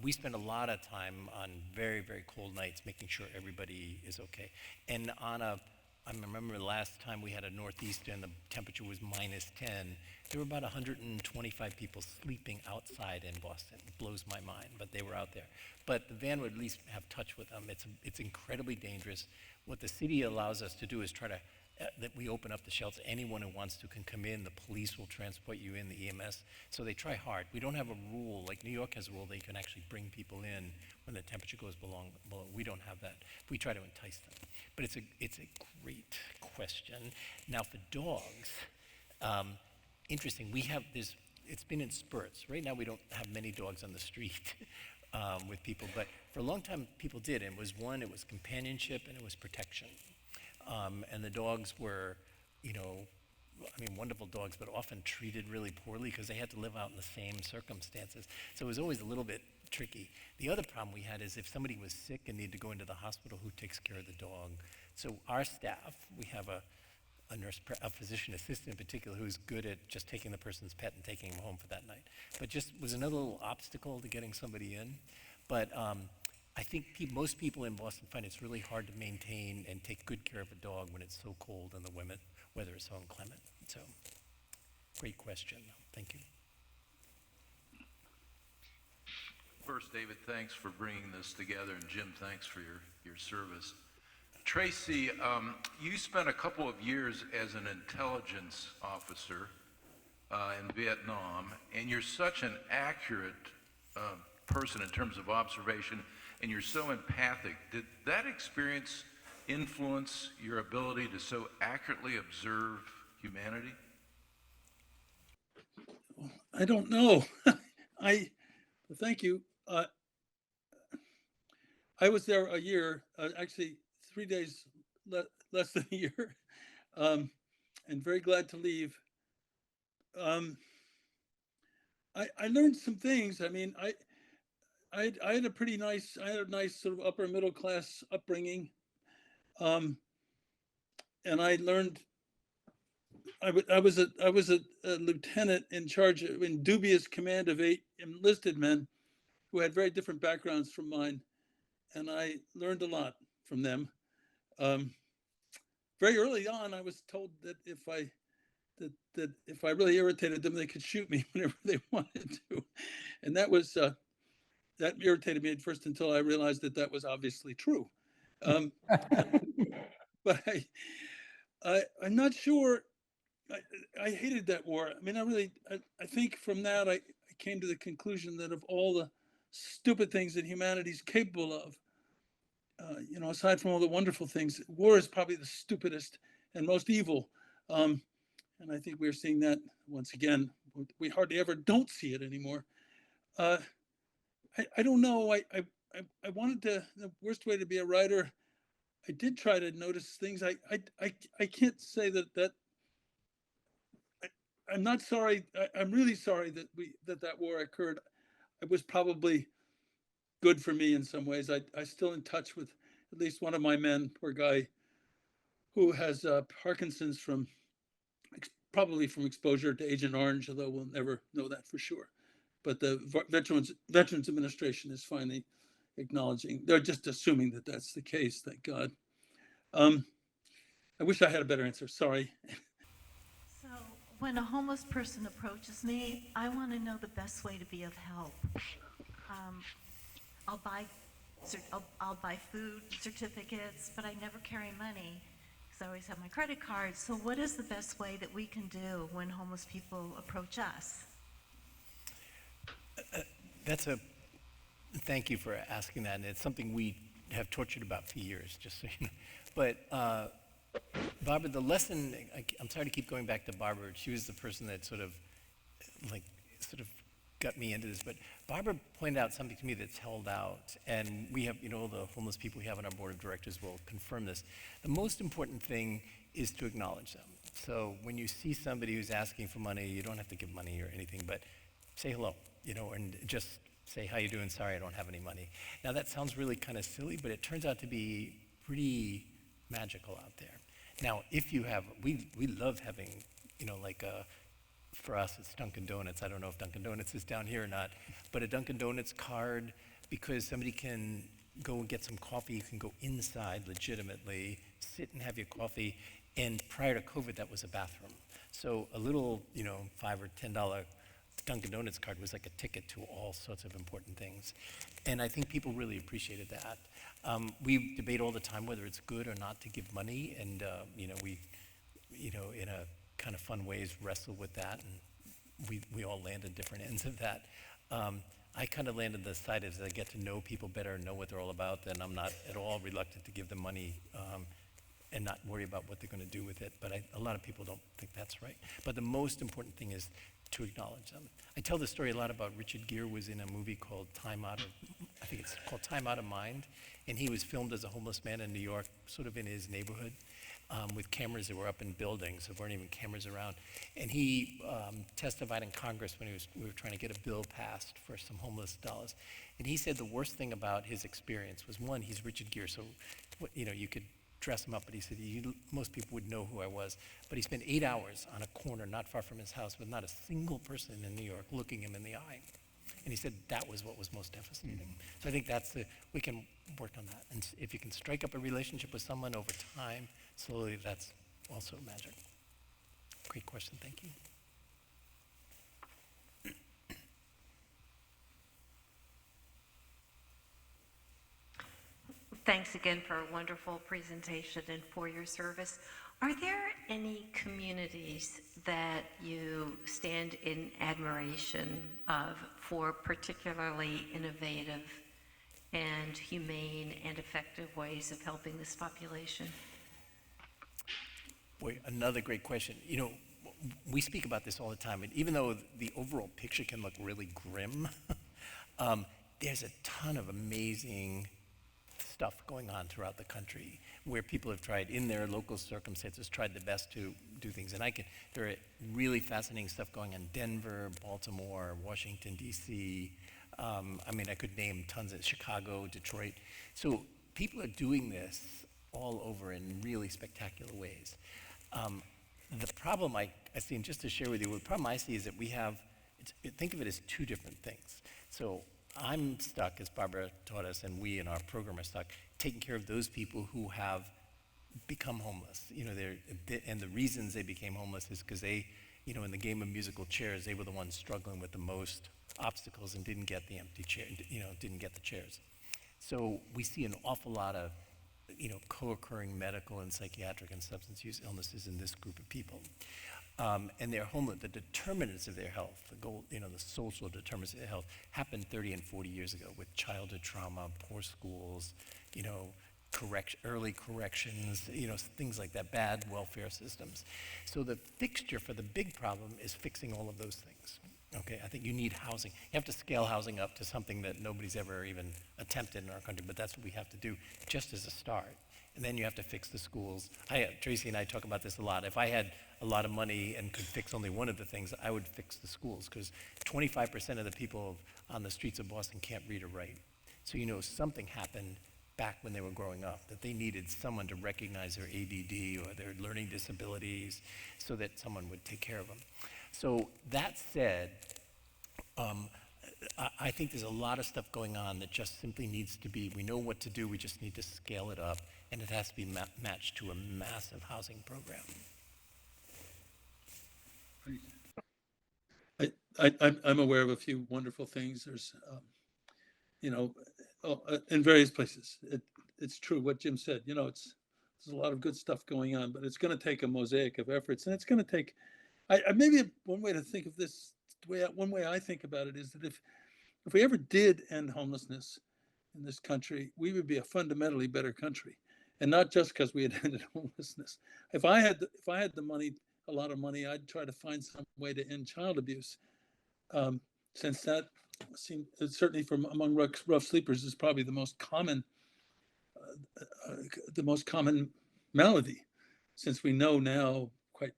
we spend a lot of time on very, very cold nights making sure everybody is okay. And I remember the last time we had a northeaster and the temperature was -10. There were about 125 people sleeping outside in Boston. It blows my mind, but they were out there. But the van would at least have touch with them. It's incredibly dangerous. What the city allows us to do is try to that we open up the shelter. Anyone who wants to can come in. The police will transport you in, the EMS. So they try hard. We don't have a rule, like New York has a rule, they can actually bring people in when the temperature goes below. We don't have that. We try to entice them. But it's a great question. Now for dogs, interesting, it's been in spurts. Right now we don't have many dogs on the street with people, but for a long time people did. And it was companionship and it was protection. And the dogs were, wonderful dogs, but often treated really poorly because they had to live out in the same circumstances. So it was always a little bit tricky. The other problem we had is if somebody was sick and needed to go into the hospital, who takes care of the dog? So our staff, we have a nurse, a physician assistant in particular, who's good at just taking the person's pet and taking him home for that night. But just was another little obstacle to getting somebody in. But I think most people in Boston find it's really hard to maintain and take good care of a dog when it's so cold and the weather is so inclement. So, great question. Thank you. First, David, thanks for bringing this together, and Jim, thanks for your service. Tracy, you spent a couple of years as an intelligence officer in Vietnam, and you're such an accurate person in terms of observation, and you're so empathic. Did that experience influence your ability to so accurately observe humanity? I don't know. Thank you. I was there a year, actually 3 days less than a year, and very glad to leave. I learned some things. I mean, I had a nice sort of upper middle class upbringing, and I learned. I was a lieutenant in dubious command of 8 enlisted men who had very different backgrounds from mine, and I learned a lot from them. Very early on, I was told that if I really irritated them, they could shoot me whenever they wanted to, and that irritated me at first until I realized that was obviously true. But I'm not sure. I hated that war. I mean, I think from that, I came to the conclusion that of all the stupid things that humanity's capable of, aside from all the wonderful things, war is probably the stupidest and most evil. And I think we're seeing that once again. We hardly ever don't see it anymore. I don't know. I wanted to, the worst way to be a writer, I did try to notice things. I can't say that I'm not sorry. I'm really sorry that war occurred. It was probably good for me in some ways. I'm still in touch with at least one of my men, poor guy, who has Parkinson's probably from exposure to Agent Orange, although we'll never know that for sure. But the Veterans Administration is finally acknowledging. They're just assuming that that's the case. Thank God. I wish I had a better answer. Sorry. So when a homeless person approaches me, I want to know the best way to be of help. I'll buy food, certificates, but I never carry money because I always have my credit card. So what is the best way that we can do when homeless people approach us? Thank you for asking that, and it's something we have tortured about for years, just so you know. But Barbara, the lesson, I'm sorry to keep going back to Barbara. She was the person that sort of got me into this, but Barbara pointed out something to me that's held out, and we have, the homeless people we have on our board of directors will confirm this. The most important thing is to acknowledge them. So when you see somebody who's asking for money, you don't have to give money or anything, but say hello. and just say, how you doing? Sorry, I don't have any money. Now that sounds really kind of silly, but it turns out to be pretty magical out there. Now, if you have, we love having, for us, it's Dunkin' Donuts. I don't know if Dunkin' Donuts is down here or not, but a Dunkin' Donuts card, because somebody can go and get some coffee, you can go inside legitimately, sit and have your coffee, and prior to COVID, that was a bathroom. So a little, $5 or $10 Dunkin' Donuts card was like a ticket to all sorts of important things. And I think people really appreciated that. We debate all the time whether it's good or not to give money, and we, in a kind of fun ways, wrestle with that, and we all land at different ends of that. I kind of landed the side as I get to know people better and know what they're all about, then I'm not at all reluctant to give them money and not worry about what they're going to do with it. But a lot of people don't think that's right. But the most important thing is to acknowledge them. I tell this story a lot about Richard Gere was in a movie called Time Out of Mind, and he was filmed as a homeless man in New York, sort of in his neighborhood, with cameras that were up in buildings, so there weren't even cameras around. And he testified in Congress when we were trying to get a bill passed for some homeless dollars. And he said the worst thing about his experience was, one, he's Richard Gere, so you could dress him up, but he said most people would know who I was. But he spent 8 hours on a corner not far from his house with not a single person in New York looking him in the eye. And he said that was what was most devastating. So I think we can work on that. And if you can strike up a relationship with someone over time, slowly, that's also magic. Great question, thank you. Thanks again for a wonderful presentation and for your service. Are there any communities that you stand in admiration of for particularly innovative and humane and effective ways of helping this population? Boy, another great question. We speak about this all the time, and even though the overall picture can look really grim, there's a ton of amazing stuff going on throughout the country where people have tried, in their local circumstances, tried the best to do things. And there are really fascinating stuff going on in Denver, Baltimore, Washington, D.C. I could name tons of Chicago, Detroit. So people are doing this all over in really spectacular ways. The problem I see, and just to share with you, the problem I see is that think of it as two different things. So I'm stuck, as Barbara taught us, and we in our program are stuck, taking care of those people who have become homeless. And the reasons they became homeless is because they, in the game of musical chairs, they were the ones struggling with the most obstacles and didn't get the empty chair, didn't get the chairs. So we see an awful lot of, co-occurring medical and psychiatric and substance use illnesses in this group of people. And they're homeless. The determinants of their health, the social determinants of their health, happened 30 and 40 years ago with childhood trauma, poor schools, early corrections, things like that, bad welfare systems. So the fixture for the big problem is fixing all of those things. Okay, I think you need housing. You have to scale housing up to something that nobody's ever even attempted in our country, but that's what we have to do just as a start. And then you have to fix the schools. Tracy and I talk about this a lot. If I had a lot of money and could fix only one of the things, I would fix the schools, because 25% of the people on the streets of Boston can't read or write. So something happened back when they were growing up, that they needed someone to recognize their ADD or their learning disabilities so that someone would take care of them. So that said, I think there's a lot of stuff going on that just simply needs to be, we know what to do, we just need to scale it up, and it has to be matched to a massive housing program. I'm aware of a few wonderful things. There's, in various places. It's true what Jim said. There's a lot of good stuff going on, but it's going to take a mosaic of efforts, and it's going to take. Maybe one way to think of this, one way I think about it is that if we ever did end homelessness in this country, we would be a fundamentally better country, and not just because we had ended homelessness. If I had the money, a lot of money, I'd try to find some way to end child abuse, since that seemed, certainly from among rough sleepers, is probably the most common malady, since we know now quite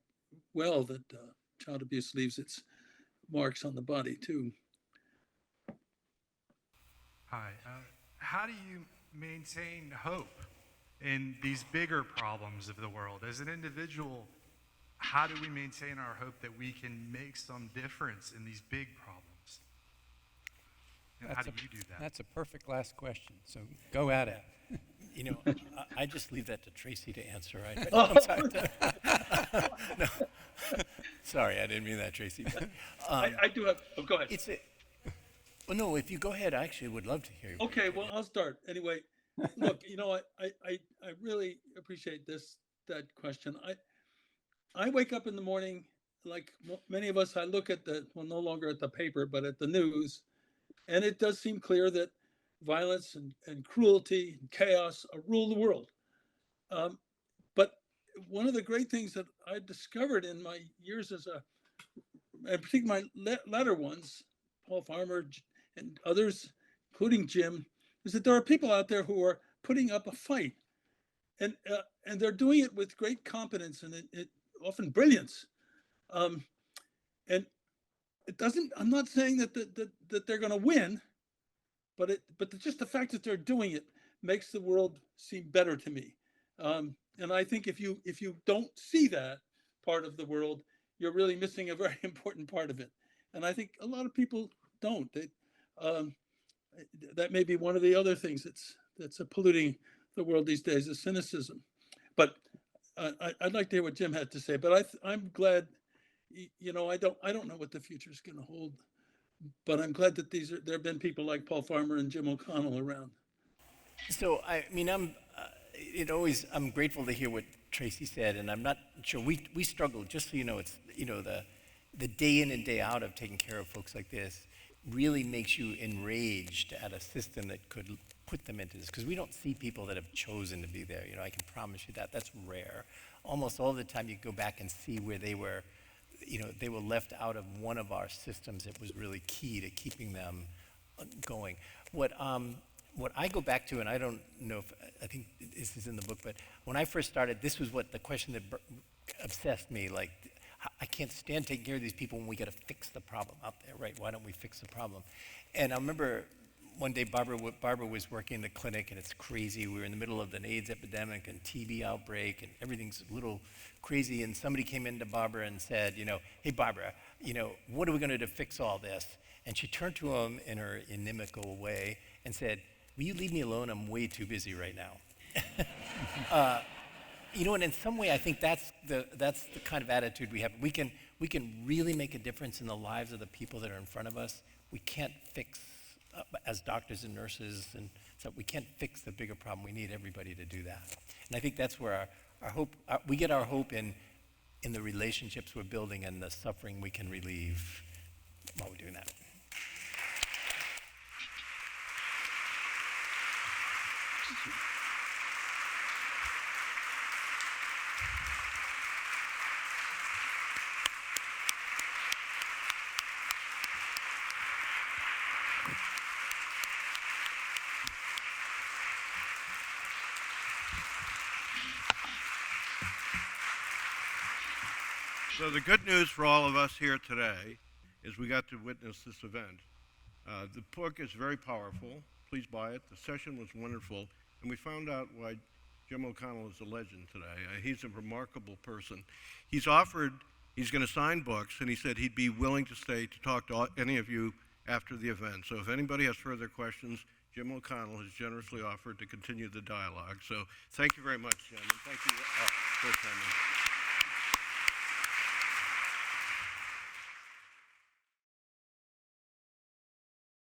well that child abuse leaves its marks on the body too. Hi. How do you maintain hope in these bigger problems of the world? As an individual, how do we maintain our hope that we can make some difference in these big problems? And how do you do that? That's a perfect last question, so go at it. You know, I just leave that to Tracy to answer, right? I'm sorry. No. Sorry, I didn't mean that, Tracy. But, I do have, oh, go ahead. Well, no, if you go ahead, I actually would love to hear you. Okay, well, I'll start. Anyway, look, I really appreciate that question. I wake up in the morning, like many of us, I look at no longer at the paper, but at the news, and it does seem clear that violence and cruelty and chaos rule the world. But one of the great things that I discovered in my years and particularly my latter ones, Paul Farmer and others, including Jim, is that there are people out there who are putting up a fight, and they're doing it with great competence and often brilliance. And it doesn't. I'm not saying that they're going to win, but just the fact that they're doing it makes the world seem better to me. And I think if you don't see that part of the world, you're really missing a very important part of it. And I think a lot of people don't. That may be one of the other things that's polluting the world these days, is cynicism. But I'd like to hear what Jim had to say. But I'm glad. I don't know what the future is going to hold, but I'm glad that there have been people like Paul Farmer and Jim O'Connell around. So I mean, I'm grateful to hear what Tracy said, and I'm not sure we struggle. Just so you know, it's the day in and day out of taking care of folks like this really makes you enraged at a system that could put them into this, because we don't see people that have chosen to be there. I can promise you that. That's rare. Almost all the time you go back and see where they were, they were left out of one of our systems that was really key to keeping them going. What I go back to, and I don't know if, I think this is in the book, but when I first started, this was what the question that obsessed me, like, I can't stand taking care of these people when we got to fix the problem out there, right? Why don't we fix the problem? And I remember one day Barbara was working in the clinic, and it's crazy. We were in the middle of an AIDS epidemic and TB outbreak, and everything's a little crazy. And somebody came into Barbara and said, hey, Barbara, what are we going to do to fix all this? And she turned to him in her inimical way and said, will you leave me alone? I'm way too busy right now. And in some way, I think that's the kind of attitude we have. We can really make a difference in the lives of the people that are in front of us. We can't fix, as doctors and nurses, and so we can't fix the bigger problem. We need everybody to do that. And I think that's where our hope, we get our hope in the relationships we're building and the suffering we can relieve while we're doing that. So the good news for all of us here today is we got to witness this event. The book is very powerful. Please buy it. The session was wonderful. And we found out why Jim O'Connell is a legend today. He's a remarkable person. He's going to sign books, and he said he'd be willing to stay to talk to any of you after the event. So if anybody has further questions, Jim O'Connell has generously offered to continue the dialogue. So thank you very much, Jim, and thank you for coming.